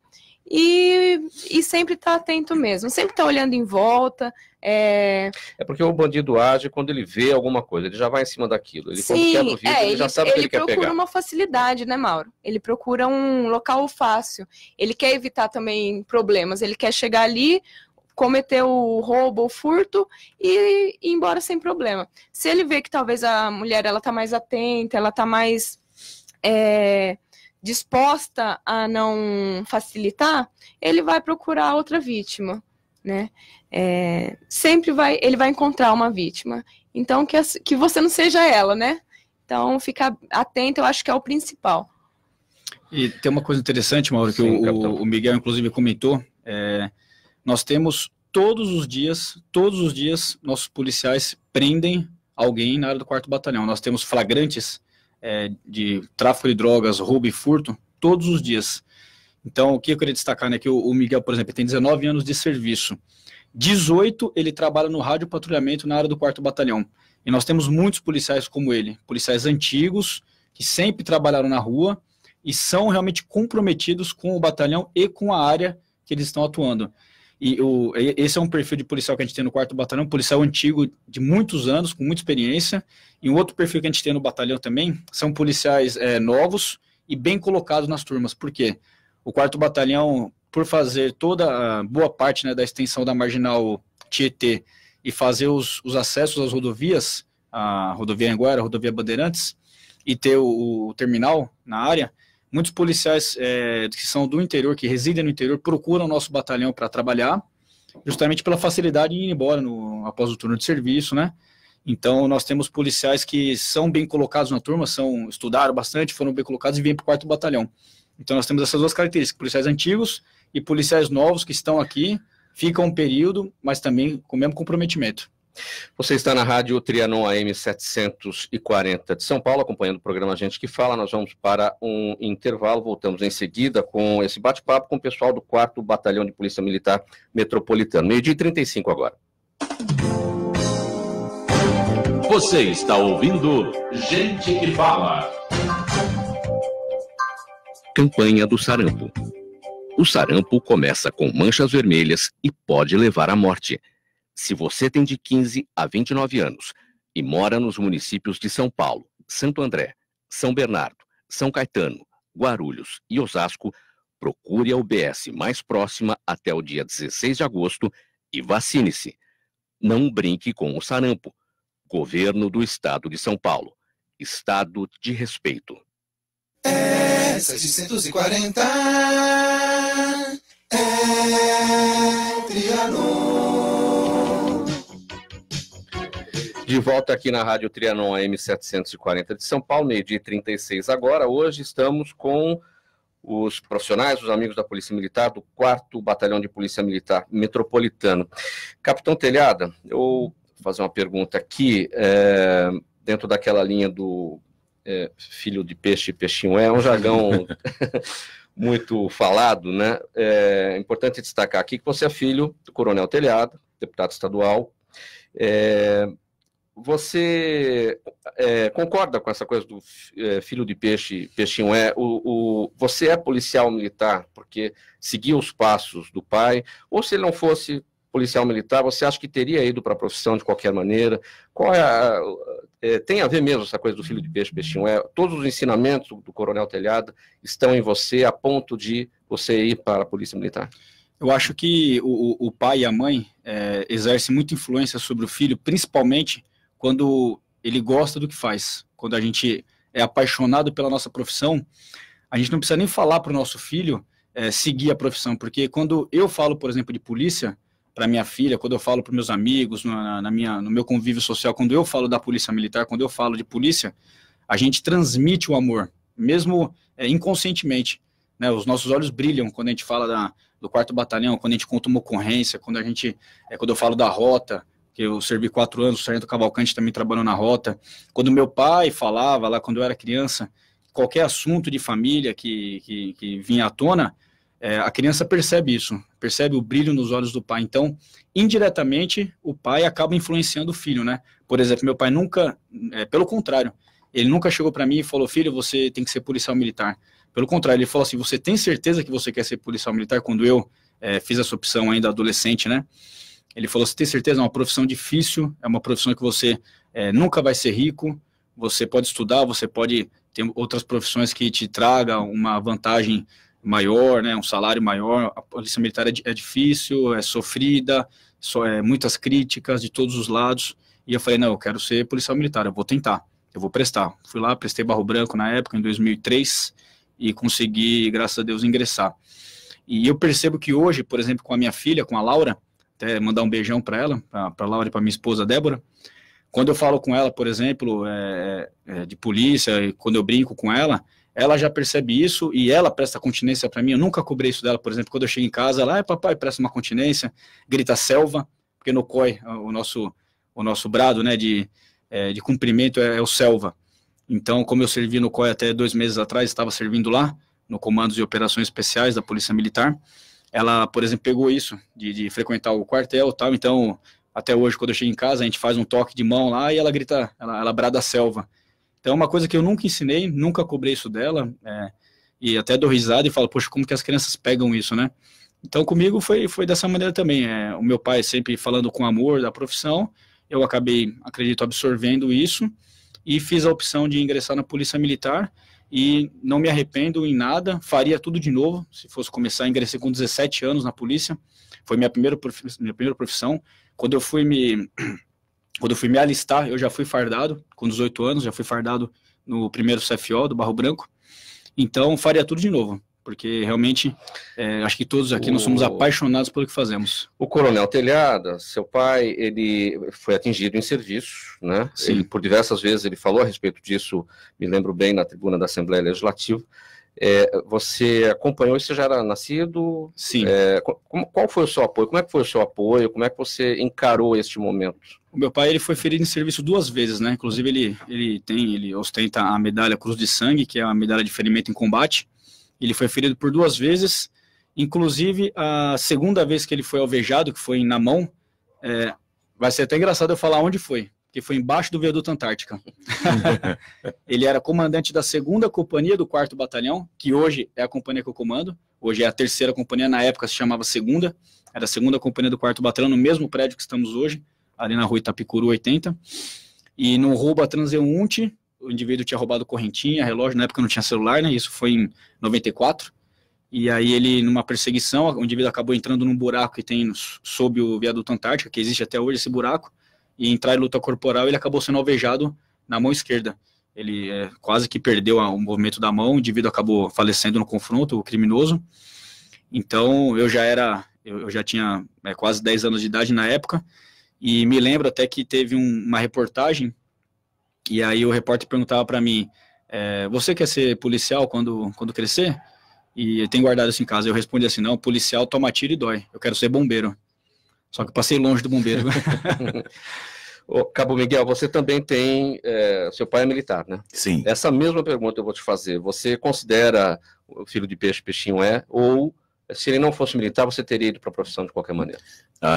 [SPEAKER 5] E sempre tá atento mesmo, sempre tá olhando em volta.
[SPEAKER 2] É porque o bandido age quando ele vê alguma coisa, ele já vai em cima daquilo. Ele, quando quebra o vidro, ele já sabe o que ele quer pegar.
[SPEAKER 5] Ele procura uma facilidade, né, Mauro? Ele procura um local fácil. Ele quer evitar também problemas. Ele quer chegar ali, cometer o roubo ou furto e ir embora sem problema. Se ele vê que talvez a mulher ela tá mais atenta, ela tá mais disposta a não facilitar, ele vai procurar outra vítima, né? Ele vai encontrar uma vítima. Então, que você não seja ela, né? Então, ficar atento, eu acho que é o principal.
[SPEAKER 3] E tem uma coisa interessante, Mauro, que o Miguel, inclusive, comentou. Nós temos todos os dias, nossos policiais prendem alguém na área do 4º Batalhão. Nós temos flagrantes de tráfico de drogas, roubo e furto, todos os dias. Então, o que eu queria destacar, né, que o Miguel, por exemplo, tem 19 anos de serviço. 18, ele trabalha no rádio patrulhamento na área do 4º Batalhão. E nós temos muitos policiais como ele, policiais antigos, que sempre trabalharam na rua e são realmente comprometidos com o batalhão e com a área que eles estão atuando. E esse é um perfil de policial que a gente tem no 4º Batalhão, policial antigo de muitos anos, com muita experiência. E um outro perfil que a gente tem no batalhão também são policiais novos e bem colocados nas turmas. Por quê? O 4º Batalhão, por fazer toda a boa parte, né, da extensão da Marginal Tietê e fazer os acessos às rodovias, a rodovia Anguera, a rodovia Bandeirantes, e ter o terminal na área, muitos policiais que são do interior, que residem no interior, procuram o nosso batalhão para trabalhar, justamente pela facilidade de ir embora após o turno de serviço, né? Então, nós temos policiais que são bem colocados na turma, estudaram bastante, foram bem colocados e vêm para o 4º Batalhão. Então, nós temos essas duas características, policiais antigos e policiais novos que estão aqui, ficam um período, mas também com o mesmo comprometimento.
[SPEAKER 2] Você está na Rádio Trianon AM 740 de São Paulo, acompanhando o programa Gente que Fala. Nós vamos para um intervalo, voltamos em seguida com esse bate-papo com o pessoal do 4º Batalhão de Polícia Militar Metropolitano. 12h35 agora.
[SPEAKER 1] Você está ouvindo Gente que Fala.
[SPEAKER 6] Campanha do sarampo. O sarampo começa com manchas vermelhas e pode levar à morte. Se você tem de 15 a 29 anos e mora nos municípios de São Paulo, Santo André, São Bernardo, São Caetano, Guarulhos e Osasco, procure a UBS mais próxima até o dia 16 de agosto e vacine-se. Não brinque com o sarampo. Governo do Estado de São Paulo. Estado de respeito.
[SPEAKER 7] 740 Trianon.
[SPEAKER 2] De volta aqui na Rádio Trianon AM 740 de São Paulo, 12h36 agora. Hoje estamos com os profissionais, os amigos da Polícia Militar, do 4º Batalhão de Polícia Militar Metropolitano. Capitão Telhada, eu vou fazer uma pergunta aqui, dentro daquela linha do filho de peixe, peixinho é um jargão muito falado, né? É importante destacar aqui que você é filho do Coronel Telhada, deputado estadual. Você concorda com essa coisa do filho de peixe, peixinho é? Você é policial militar porque seguiu os passos do pai, ou se ele não fosse policial militar, você acha que teria ido para a profissão de qualquer maneira? Qual tem a ver mesmo essa coisa do filho de peixe, peixinho? Todos os ensinamentos do Coronel Telhada estão em você a ponto de você ir para a Polícia Militar?
[SPEAKER 3] Eu acho que o pai e a mãe exercem muita influência sobre o filho, principalmente quando ele gosta do que faz. Quando a gente é apaixonado pela nossa profissão, a gente não precisa nem falar para o nosso filho seguir a profissão, porque quando eu falo, por exemplo, de polícia, para minha filha, quando eu falo para meus amigos, no meu convívio social, quando eu falo da polícia militar, quando eu falo de polícia, a gente transmite o amor, mesmo inconscientemente, né? Os nossos olhos brilham quando a gente fala do 4º Batalhão, quando a gente conta uma ocorrência, quando eu falo da rota, que eu servi 4 anos, o Sargento Cavalcante também trabalhou na rota, quando meu pai falava lá, quando eu era criança, qualquer assunto de família que vinha à tona, a criança percebe isso, percebe o brilho nos olhos do pai. Então, indiretamente, o pai acaba influenciando o filho, né? Por exemplo, meu pai nunca, pelo contrário, ele nunca chegou para mim e falou, filho, você tem que ser policial militar. Pelo contrário, ele falou assim, você tem certeza que você quer ser policial militar? Quando eu fiz essa opção ainda adolescente, né? Ele falou, você tem certeza? É uma profissão difícil, é uma profissão que você nunca vai ser rico, você pode estudar, você pode ter outras profissões que te tragam uma vantagem maior, né, um salário maior. A polícia militar é difícil, é sofrida, muitas críticas de todos os lados. E eu falei, não, eu quero ser policial militar, eu vou tentar, eu vou prestar. Fui lá, prestei Barro Branco na época, em 2003, e consegui, graças a Deus, ingressar. E eu percebo que hoje, por exemplo, com a minha filha, com a Laura, até mandar um beijão para ela, para a Laura e para minha esposa Débora, quando eu falo com ela, por exemplo, de polícia, quando eu brinco com ela já percebe isso e ela presta continência para mim. Eu nunca cobrei isso dela, por exemplo, quando eu chego em casa, ela, papai, presta uma continência, grita selva, porque no COI, o nosso brado, né, de cumprimento é o selva. Então, como eu servi no COI até 2 meses atrás, estava servindo lá, no Comandos de Operações Especiais da Polícia Militar, ela, por exemplo, pegou isso, de frequentar o quartel e tal, então, até hoje, quando eu chego em casa, a gente faz um toque de mão lá e ela grita, ela brada selva. Então, é uma coisa que eu nunca ensinei, nunca cobrei isso dela, e até dou risada e falo, poxa, como que as crianças pegam isso, né? Então, comigo foi dessa maneira também, o meu pai sempre falando com amor da profissão, eu acabei, acredito, absorvendo isso, e fiz a opção de ingressar na Polícia Militar, e não me arrependo em nada, faria tudo de novo, se fosse começar, ingressei com 17 anos na polícia, foi minha primeira profissão. Quando eu fui me alistar, eu já fui fardado, com 18 anos, já fui fardado no primeiro CFO do Barro Branco, então faria tudo de novo, porque realmente, acho que todos aqui nós somos apaixonados pelo que fazemos.
[SPEAKER 2] O Coronel Telhada, seu pai, ele foi atingido em serviço, né?
[SPEAKER 3] Sim.
[SPEAKER 2] Ele, por diversas vezes, ele falou a respeito disso, me lembro bem, na tribuna da Assembleia Legislativa. Você acompanhou isso, você já era nascido?
[SPEAKER 3] Sim.
[SPEAKER 2] Qual foi o seu apoio? Como é que foi o seu apoio? Como é que você encarou este momento?
[SPEAKER 3] O meu pai, ele foi ferido em serviço 2 vezes, né? Inclusive, ele ostenta a medalha Cruz de Sangue, que é a medalha de ferimento em combate. Ele foi ferido por 2 vezes, inclusive a segunda vez que ele foi alvejado, que foi na mão, vai ser até engraçado eu falar onde foi, que foi embaixo do viaduto Antártica. Ele era comandante da 2ª Companhia do 4º Batalhão, que hoje é a companhia que eu comando, hoje é a 3ª Companhia, na época se chamava 2ª, era a 2ª Companhia do 4º Batalhão, no mesmo prédio que estamos hoje, ali na rua Itapicuru 80, e no roubo a transeunte, o indivíduo tinha roubado correntinha, relógio, na época não tinha celular, né, isso foi em 94, e aí ele, numa perseguição, o indivíduo acabou entrando num buraco que tem sob o viaduto Antártica, que existe até hoje esse buraco, e entrar em luta corporal, ele acabou sendo alvejado na mão esquerda. Ele quase que perdeu o movimento da mão, o indivíduo acabou falecendo no confronto, o criminoso. Então, eu já tinha quase 10 anos de idade na época, e me lembro até que teve uma reportagem, e aí o repórter perguntava para mim, você quer ser policial quando crescer? E eu tenho guardado isso em casa. Eu respondi assim, não, policial toma tiro e dói, eu quero ser bombeiro. Só que passei longe do bombeiro.
[SPEAKER 2] Cabo Miguel, você também tem, seu pai é militar, né?
[SPEAKER 1] Sim.
[SPEAKER 2] Essa mesma pergunta eu vou te fazer. Você considera o filho de peixe, peixinho ou se ele não fosse militar, você teria ido para a profissão de qualquer maneira?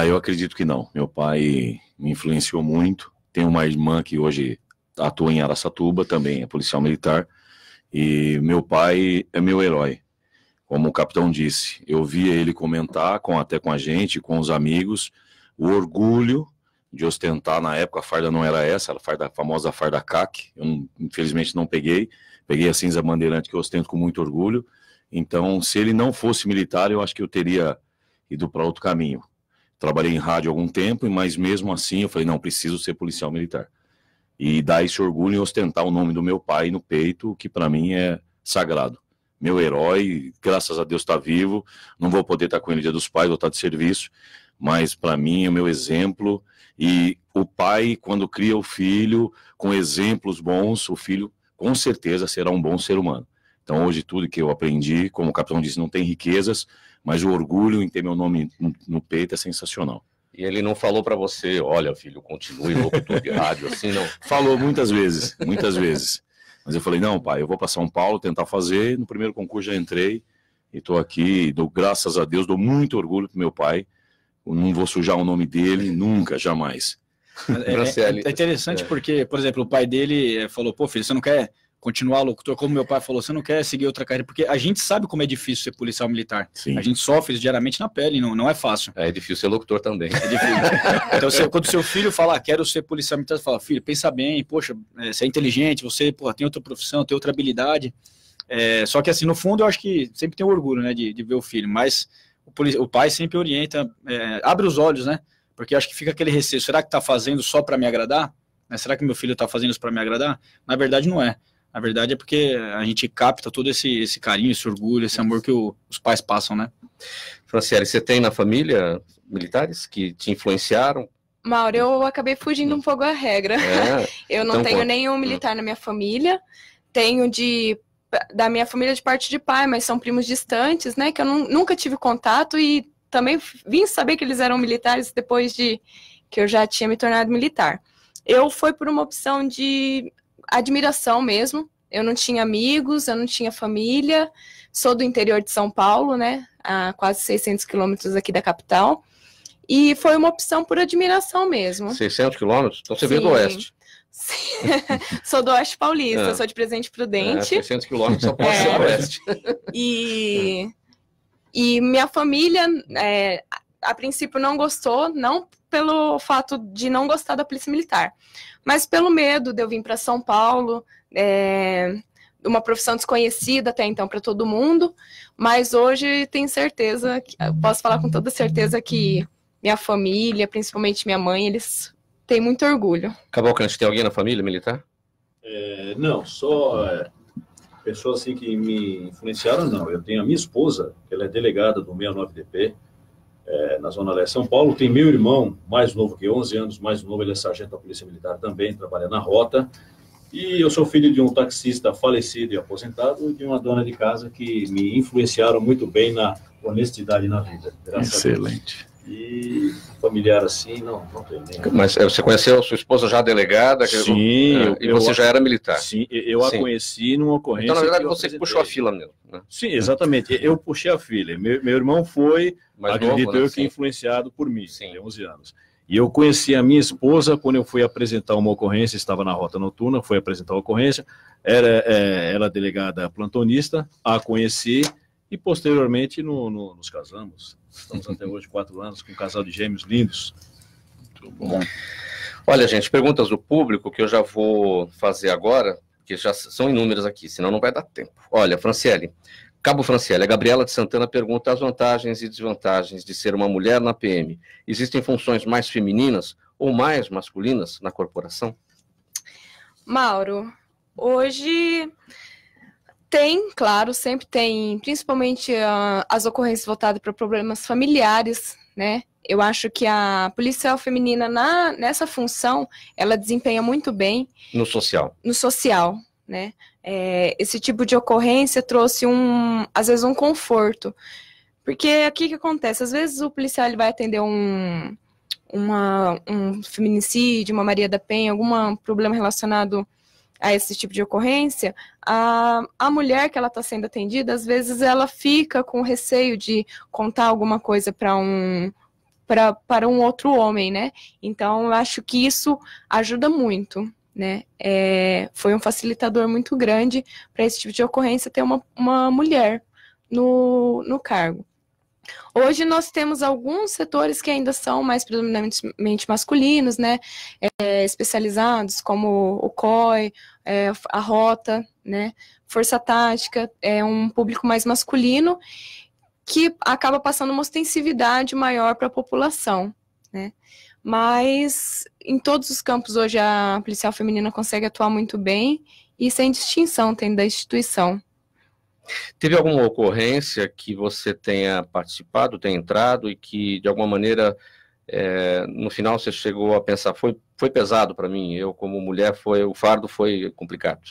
[SPEAKER 4] Eu acredito que não. Meu pai me influenciou muito. Tenho uma irmã que hoje atua em Araçatuba, também é policial militar. E meu pai é meu herói. Como o capitão disse, eu via ele comentar até com a gente, com os amigos, o orgulho de ostentar. Na época a farda não era essa, era a famosa farda CAC. Eu infelizmente não peguei a cinza bandeirante, que eu ostento com muito orgulho. Então, se ele não fosse militar, eu acho que eu teria ido para outro caminho. Trabalhei em rádio há algum tempo, mas mesmo assim eu falei, não, preciso ser policial militar. E dar esse orgulho e ostentar o nome do meu pai no peito, que para mim é sagrado. Meu herói, graças a Deus está vivo, não vou poder estar com ele no Dia dos Pais, vou estar de serviço, mas para mim é o meu exemplo. E o pai, quando cria o filho com exemplos bons, o filho com certeza será um bom ser humano. Então hoje tudo que eu aprendi, como o capitão disse, não tem riquezas, mas o orgulho em ter meu nome no peito é sensacional.
[SPEAKER 2] E ele não falou para você, olha filho, continue locutor de rádio, assim não?
[SPEAKER 4] Falou muitas vezes, muitas vezes. Mas eu falei, não pai, eu vou para São Paulo tentar fazer, no primeiro concurso já entrei,
[SPEAKER 7] E estou aqui, dou graças a Deus, dou muito orgulho pro meu pai. Eu não vou sujar o nome dele, nunca, jamais.
[SPEAKER 3] É interessante porque, por exemplo, o pai dele falou, pô, filho, você não quer continuar locutor? Como meu pai falou, você não quer seguir outra carreira? Porque a gente sabe como é difícil ser policial militar.
[SPEAKER 7] Sim.
[SPEAKER 3] A gente sofre diariamente na pele, não é fácil.
[SPEAKER 2] É difícil ser locutor também.
[SPEAKER 3] É difícil. Então, quando seu filho fala, quero ser policial militar, você fala, filho, pensa bem, poxa, você é inteligente, você tem outra profissão, tem outra habilidade. Só que assim, no fundo, eu acho que sempre tem orgulho, né, de ver o filho, mas o pai sempre orienta, abre os olhos, né, porque eu acho que fica aquele receio, será que está fazendo só para me agradar? Será que meu filho está fazendo isso para me agradar? Na verdade, não é. Na verdade, é porque a gente capta todo esse carinho, esse orgulho, esse amor que os pais passam, né?
[SPEAKER 2] Franciele, você tem na família militares que te influenciaram?
[SPEAKER 5] Mauro, eu acabei fugindo um pouco da regra. Eu não tenho nenhum militar na minha família, tenho da minha família de parte de pai, mas são primos distantes, né, que eu nunca tive contato e também vim saber que eles eram militares depois de que eu já tinha me tornado militar. Eu fui por uma opção de admiração mesmo, eu não tinha amigos, eu não tinha família, sou do interior de São Paulo, né, a quase 600 quilômetros aqui da capital, e foi uma opção por admiração mesmo.
[SPEAKER 2] 600 quilômetros? Então você veio do oeste.
[SPEAKER 5] Sim. Sou do Oeste Paulista, sou de Presidente Prudente.
[SPEAKER 2] 600 quilômetros só pode ser do oeste.
[SPEAKER 5] E minha família, a princípio, não gostou, não pelo fato de não gostar da Polícia Militar, mas pelo medo de eu vir para São Paulo, uma profissão desconhecida até então para todo mundo, mas hoje tenho certeza, posso falar com toda certeza que minha família, principalmente minha mãe, eles têm muito orgulho.
[SPEAKER 2] Cavalcante, tem alguém na família militar?
[SPEAKER 4] Não, só pessoas assim que me influenciaram, não. Eu tenho a minha esposa, ela é delegada do 69DP, na Zona Leste de São Paulo. Tem meu irmão, mais novo que 11 anos, mais novo, ele é sargento da Polícia Militar também, trabalha na rota. E eu sou filho de um taxista falecido e aposentado e de uma dona de casa que me influenciaram muito bem na honestidade na vida.
[SPEAKER 7] Excelente.
[SPEAKER 4] E familiar assim, não tem nem.
[SPEAKER 2] Mas você conheceu a sua esposa já delegada?
[SPEAKER 7] Sim.
[SPEAKER 2] E você já era militar?
[SPEAKER 7] Sim, eu a conheci numa ocorrência.
[SPEAKER 2] Então, na verdade, você puxou a fila mesmo, né?
[SPEAKER 7] Sim, exatamente. Eu puxei a fila. Meu irmão foi, acredito eu, que influenciado por mim, tem 11 anos. E eu conheci a minha esposa quando eu fui apresentar uma ocorrência, estava na rota noturna, fui apresentar a ocorrência, ela delegada plantonista, a conheci e posteriormente nos casamos. Estamos até hoje 4 anos com um casal de gêmeos lindos. Muito bom.
[SPEAKER 2] Olha, gente, perguntas do público que eu já vou fazer agora, que já são inúmeras aqui, senão não vai dar tempo. Olha, Franciele, Cabo Franciele, a Gabriela de Santana pergunta as vantagens e desvantagens de ser uma mulher na PM. Existem funções mais femininas ou mais masculinas na corporação?
[SPEAKER 5] Mauro, hoje tem, claro, sempre tem, principalmente as ocorrências voltadas para problemas familiares, né? Eu acho que a policial feminina nessa função, ela desempenha muito bem.
[SPEAKER 2] No social. No
[SPEAKER 5] social, né? Esse tipo de ocorrência trouxe às vezes um conforto. Porque aqui que acontece? Às vezes o policial ele vai atender um feminicídio, uma Maria da Penha, algum problema relacionado a esse tipo de ocorrência, a mulher que ela está sendo atendida, às vezes ela fica com receio de contar alguma coisa para um outro homem, né? Então, eu acho que isso ajuda muito, né? Foi um facilitador muito grande para esse tipo de ocorrência ter uma mulher no cargo. Hoje nós temos alguns setores que ainda são mais predominantemente masculinos, né, especializados como o COI, a Rota, né, Força Tática, é um público mais masculino que acaba passando uma ostensividade maior para a população, né, mas em todos os campos hoje a policial feminina consegue atuar muito bem e sem distinção dentro da instituição.
[SPEAKER 2] Teve alguma ocorrência que você tenha participado, tenha entrado e que, de alguma maneira, no final você chegou a pensar, foi pesado para mim, eu como mulher, o fardo foi complicado?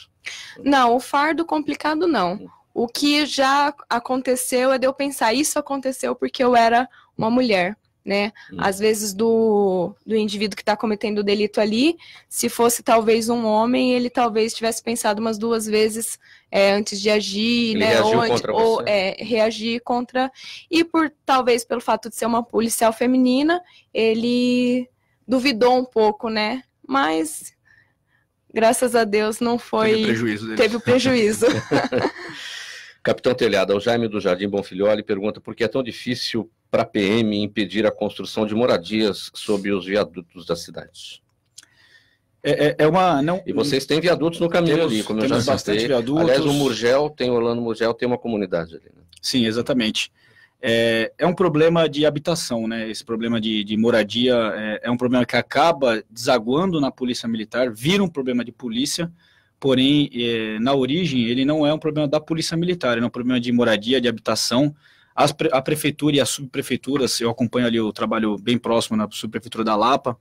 [SPEAKER 5] Não, o fardo complicado não. O que já aconteceu é de eu pensar, isso aconteceu porque eu era uma mulher, né? Às vezes do indivíduo que está cometendo o delito ali, se fosse talvez um homem, ele talvez tivesse pensado umas 2 vezes antes de agir,
[SPEAKER 2] ele
[SPEAKER 5] né?
[SPEAKER 2] Reagir contra
[SPEAKER 5] E talvez pelo fato de ser uma policial feminina, ele duvidou um pouco, né? Mas graças a Deus não foi. Teve o prejuízo.
[SPEAKER 2] Capitão Telhada, o Jaime do Jardim Bonfilholi pergunta por que é tão difícil para a PM impedir a construção de moradias sob os viadutos da cidade.
[SPEAKER 3] E
[SPEAKER 2] vocês têm viadutos no caminho ali, como eu já citei. Aliás, o Orlando Murgel tem uma comunidade ali. Né?
[SPEAKER 3] Sim, exatamente. É um problema de habitação, né? Esse problema de moradia é um problema que acaba desaguando na polícia militar, vira um problema de polícia, porém, na origem, ele não é um problema da polícia militar, ele é um problema de moradia, de habitação. A prefeitura e as subprefeituras, eu acompanho ali o trabalho bem próximo na subprefeitura da Lapa,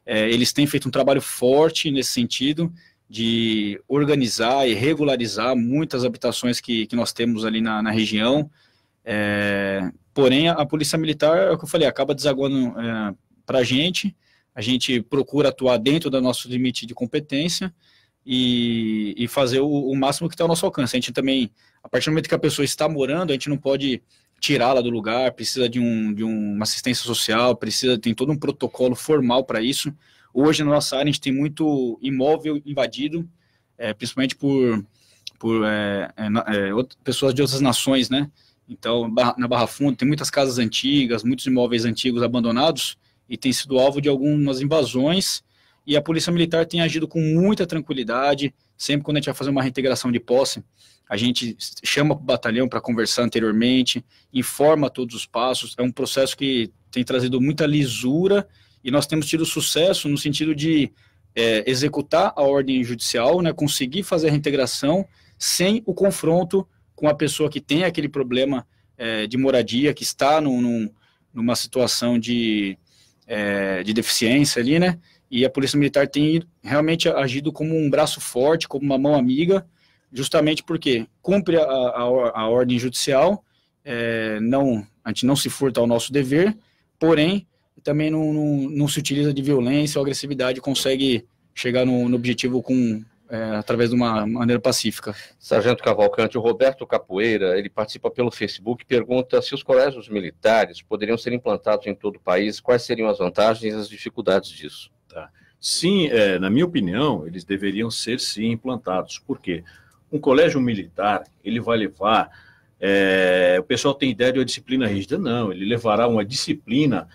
[SPEAKER 3] eles têm feito um trabalho forte nesse sentido, de organizar e regularizar muitas habitações que nós temos ali na região. Porém, a polícia militar, é o que eu falei, acaba desaguando para a gente procura atuar dentro do nosso limite de competência e fazer o máximo que está ao nosso alcance. A gente também, a partir do momento que a pessoa está morando, a gente não pode tirá-la do lugar, precisa de uma assistência social, tem todo um protocolo formal para isso. Hoje, na nossa área, a gente tem muito imóvel invadido, principalmente por pessoas de outras nações, né? Então, na Barra Funda, tem muitas casas antigas, muitos imóveis antigos abandonados, e tem sido alvo de algumas invasões, e a Polícia Militar tem agido com muita tranquilidade. Sempre quando a gente vai fazer uma reintegração de posse, a gente chama o batalhão para conversar anteriormente, informa todos os passos. É um processo que tem trazido muita lisura, e nós temos tido sucesso no sentido de executar a ordem judicial, né, conseguir fazer a reintegração sem o confronto com a pessoa que tem aquele problema de moradia, que está numa situação de deficiência ali, né? E a Polícia Militar tem realmente agido como um braço forte, como uma mão amiga, justamente porque cumpre a ordem judicial, a gente não se furta ao nosso dever, porém, também não se utiliza de violência ou agressividade, consegue chegar no objetivo através de uma maneira pacífica.
[SPEAKER 2] Sargento Cavalcante, o Roberto Capoeira, ele participa pelo Facebook, pergunta se os colégios militares poderiam ser implantados em todo o país, quais seriam as vantagens e as dificuldades disso?
[SPEAKER 4] Tá. Sim, na minha opinião, eles deveriam ser sim implantados. Por quê? Um colégio militar, ele vai levar, o pessoal tem ideia de uma disciplina rígida, não, ele levará uma disciplina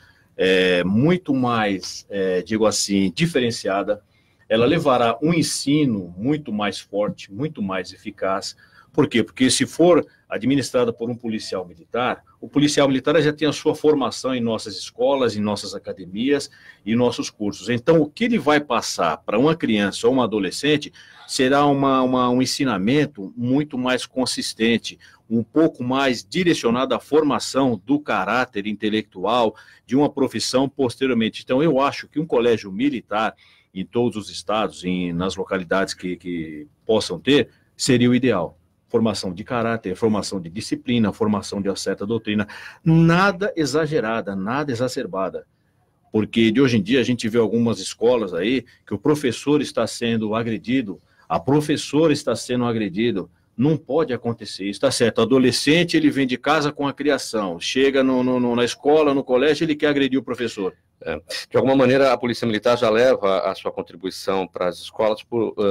[SPEAKER 4] muito mais, digo assim, diferenciada. Ela levará um ensino muito mais forte, muito mais eficaz. Por quê? Porque se for administrada por um policial militar, o policial militar já tem a sua formação em nossas escolas, em nossas academias e nossos cursos. Então, o que ele vai passar para uma criança ou uma adolescente será um ensinamento muito mais consistente, um pouco mais direcionado à formação do caráter intelectual de uma profissão posteriormente. Então, eu acho que um colégio militar em todos os estados, nas localidades que possam ter, seria o ideal. Formação de caráter, formação de disciplina, formação de uma certa doutrina, nada exagerada, nada exacerbada. Porque de hoje em dia a gente vê algumas escolas aí que o professor está sendo agredido, a professora está sendo agredido. Não pode acontecer isso, tá certo? O adolescente, ele vem de casa com a criação, chega na escola, no colégio, ele quer agredir o professor.
[SPEAKER 2] De alguma maneira, a Polícia Militar já leva a sua contribuição para as escolas,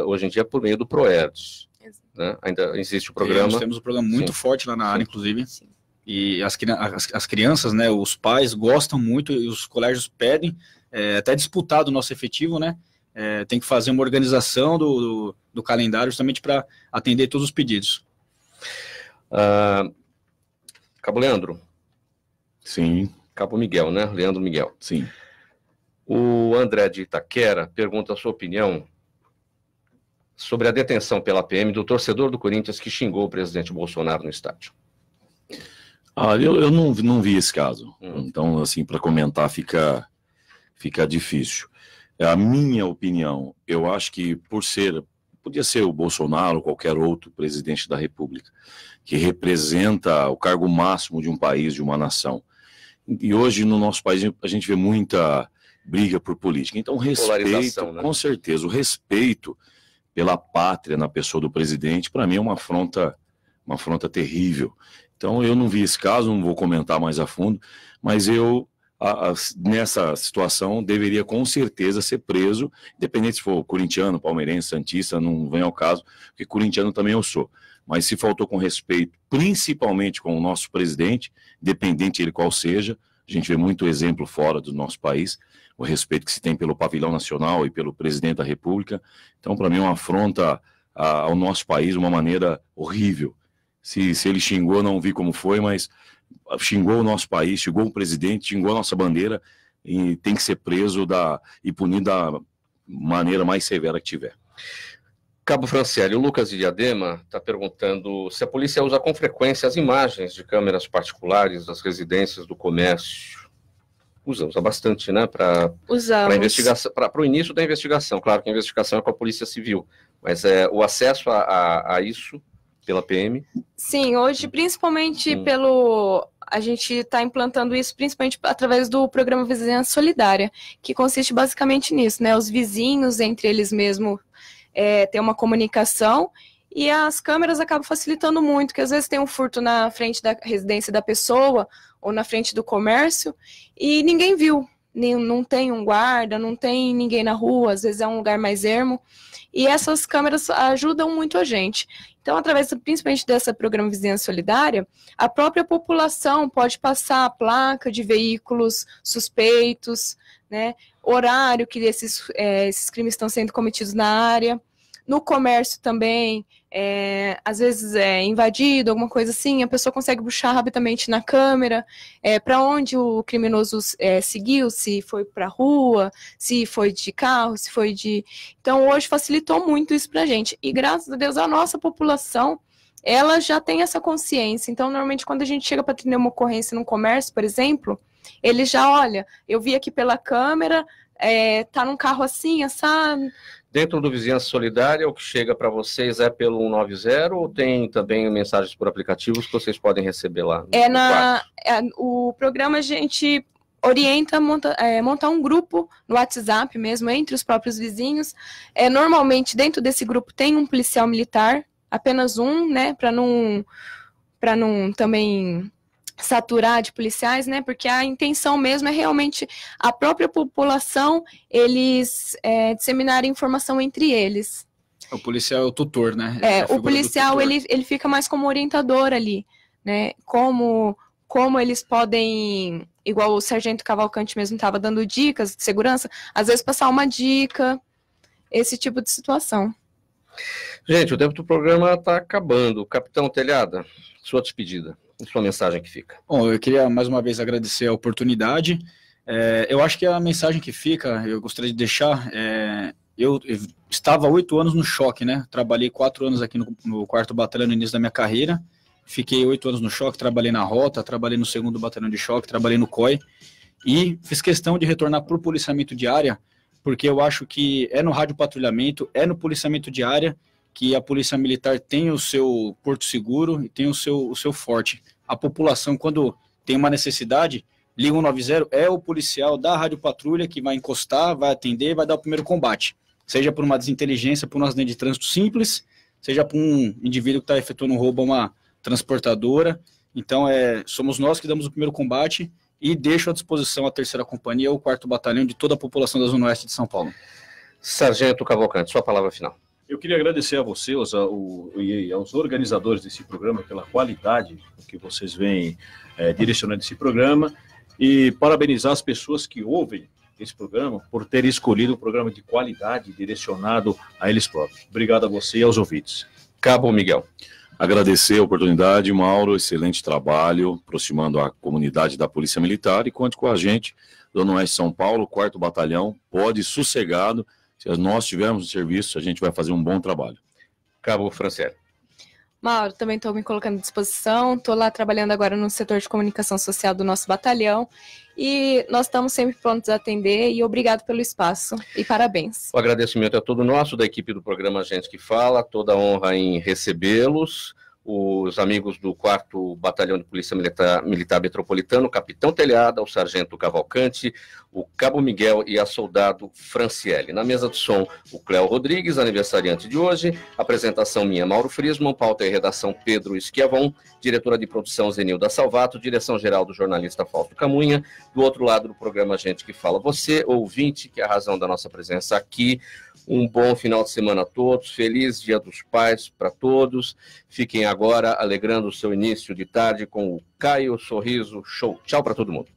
[SPEAKER 2] hoje em dia, por meio do PROERDS. Né? Ainda existe o programa.
[SPEAKER 3] Nós temos um programa muito forte lá na área, inclusive. Sim. E as crianças, né, os pais gostam muito, e os colégios pedem, até disputado o nosso efetivo, né? Tem que fazer uma organização do calendário justamente para atender todos os pedidos.
[SPEAKER 2] Cabo Leandro.
[SPEAKER 7] Sim.
[SPEAKER 2] Cabo Miguel, né? Leandro Miguel.
[SPEAKER 7] Sim.
[SPEAKER 2] O André de Itaquera pergunta a sua opinião sobre a detenção pela PM do torcedor do Corinthians que xingou o presidente Bolsonaro no estádio.
[SPEAKER 7] Eu não vi esse caso. Então, assim, para comentar fica difícil. A minha opinião, eu acho que podia ser o Bolsonaro ou qualquer outro presidente da República, que representa o cargo máximo de um país, de uma nação. E hoje no nosso país a gente vê muita briga por política. Então, respeito,
[SPEAKER 2] né?
[SPEAKER 7] Com certeza, o respeito pela pátria na pessoa do presidente, para mim é uma afronta terrível. Então, eu não vi esse caso, não vou comentar mais a fundo, mas eu, nessa situação, deveria com certeza ser preso, independente se for corintiano, palmeirense, santista, não vem ao caso, porque corintiano também eu sou. Mas se faltou com respeito, principalmente com o nosso presidente, independente ele qual seja, a gente vê muito exemplo fora do nosso país, o respeito que se tem pelo pavilhão nacional e pelo presidente da República. Então, para mim, é uma afronta ao nosso país de uma maneira horrível. Se ele xingou, não vi como foi, mas xingou o nosso país, xingou o presidente, xingou a nossa bandeira e tem que ser preso e punido da maneira mais severa que tiver.
[SPEAKER 2] Cabo Franciele, o Lucas de Diadema está perguntando se a polícia usa com frequência as imagens de câmeras particulares das residências do comércio. Usa bastante, né? Para o início da investigação. Claro que a investigação é com a Polícia Civil, mas o acesso a isso pela PM?
[SPEAKER 5] Sim, hoje, principalmente a gente está implantando isso principalmente através do programa Vizinhança Solidária, que consiste basicamente nisso, né? Os vizinhos, entre eles mesmos, ter uma comunicação, e as câmeras acabam facilitando muito, porque às vezes tem um furto na frente da residência da pessoa ou na frente do comércio e ninguém viu, não tem um guarda, não tem ninguém na rua, às vezes é um lugar mais ermo, e essas câmeras ajudam muito a gente. Então, através principalmente dessa programa Vizinhança Solidária, a própria população pode passar a placa de veículos suspeitos, né, horário que esses crimes estão sendo cometidos na área. No comércio também, às vezes é invadido, alguma coisa assim, a pessoa consegue puxar rapidamente na câmera para onde o criminoso seguiu, se foi para a rua, se foi de carro, se foi de... Então, hoje facilitou muito isso para a gente. E, graças a Deus, a nossa população, ela já tem essa consciência. Então, normalmente, quando a gente chega para atender uma ocorrência num comércio, por exemplo, ele já olha, eu vi aqui pela câmera, tá num carro assim, assado...
[SPEAKER 2] Dentro do Vizinhança Solidária, o que chega para vocês é pelo 190 ou tem também mensagens por aplicativos que vocês podem receber lá?
[SPEAKER 5] O programa a gente orienta a montar um grupo no WhatsApp mesmo, entre os próprios vizinhos. Normalmente, dentro desse grupo tem um policial militar, apenas um, né, para não também saturar de policiais, né? Porque a intenção mesmo é realmente a própria população, eles disseminarem informação entre eles.
[SPEAKER 3] O policial é o tutor, né?
[SPEAKER 5] O policial, ele fica mais como orientador ali, né? Como eles podem, igual o Sargento Cavalcante mesmo estava dando dicas de segurança, às vezes passar uma dica, esse tipo de situação.
[SPEAKER 2] Gente, o tempo do programa está acabando. Capitão Telhada, sua despedida. Sua mensagem que fica.
[SPEAKER 3] Bom, eu queria mais uma vez agradecer a oportunidade. Eu acho que a mensagem que fica, eu gostaria de deixar, eu estava 8 anos no choque, né? Trabalhei 4 anos aqui no 4º Batalhão no início da minha carreira, fiquei 8 anos no choque, trabalhei na rota, trabalhei no 2º Batalhão de Choque, trabalhei no COI, e fiz questão de retornar para o policiamento de área, porque eu acho que no rádio patrulhamento, no policiamento de área, que a Polícia Militar tem o seu porto seguro e tem o seu forte. A população, quando tem uma necessidade, liga 190, é o policial da Rádio Patrulha que vai encostar, vai atender, vai dar o primeiro combate. Seja por uma desinteligência, por um acidente de trânsito simples, seja por um indivíduo que está efetuando um roubo a uma transportadora. Então, somos nós que damos o primeiro combate e deixo à disposição a 3ª Companhia, o 4º Batalhão de toda a população da Zona Oeste de São Paulo.
[SPEAKER 2] Sargento Cavalcante, sua palavra final.
[SPEAKER 7] Eu queria agradecer a você e aos organizadores desse programa pela qualidade que vocês vêm direcionando esse programa e parabenizar as pessoas que ouvem esse programa por terem escolhido um programa de qualidade direcionado a eles próprios. Obrigado a você e aos ouvintes.
[SPEAKER 2] Cabo Miguel.
[SPEAKER 7] Agradecer a oportunidade, Mauro, excelente trabalho, aproximando a comunidade da Polícia Militar e conte com a gente, Zona Oeste de São Paulo, 4º Batalhão, pode ir sossegado. Se nós tivermos o serviço, a gente vai fazer um bom trabalho.
[SPEAKER 2] Cabo Franciele.
[SPEAKER 5] Mauro, também estou me colocando à disposição, estou lá trabalhando agora no setor de comunicação social do nosso batalhão e nós estamos sempre prontos a atender e obrigado pelo espaço e parabéns.
[SPEAKER 2] O agradecimento é todo nosso, da equipe do programa Gente que Fala, toda a honra em recebê-los. os amigos do 4º Batalhão de Polícia Militar Metropolitano, o Capitão Telhada, o Sargento Cavalcante, o Cabo Miguel e a Soldado Franciele. Na mesa de som, o Cléo Rodrigues, aniversariante de hoje, apresentação minha, Mauro Frisman, pauta e redação Pedro Schiavon, diretora de produção Zenilda Salvato, direção-geral do jornalista Fausto Camunha, do outro lado do programa Gente que Fala. Você, ouvinte, que é a razão da nossa presença aqui, um bom final de semana a todos, feliz Dia dos Pais para todos. Fiquem agora alegrando o seu início de tarde com o Caio Sorriso Show. Tchau para todo mundo.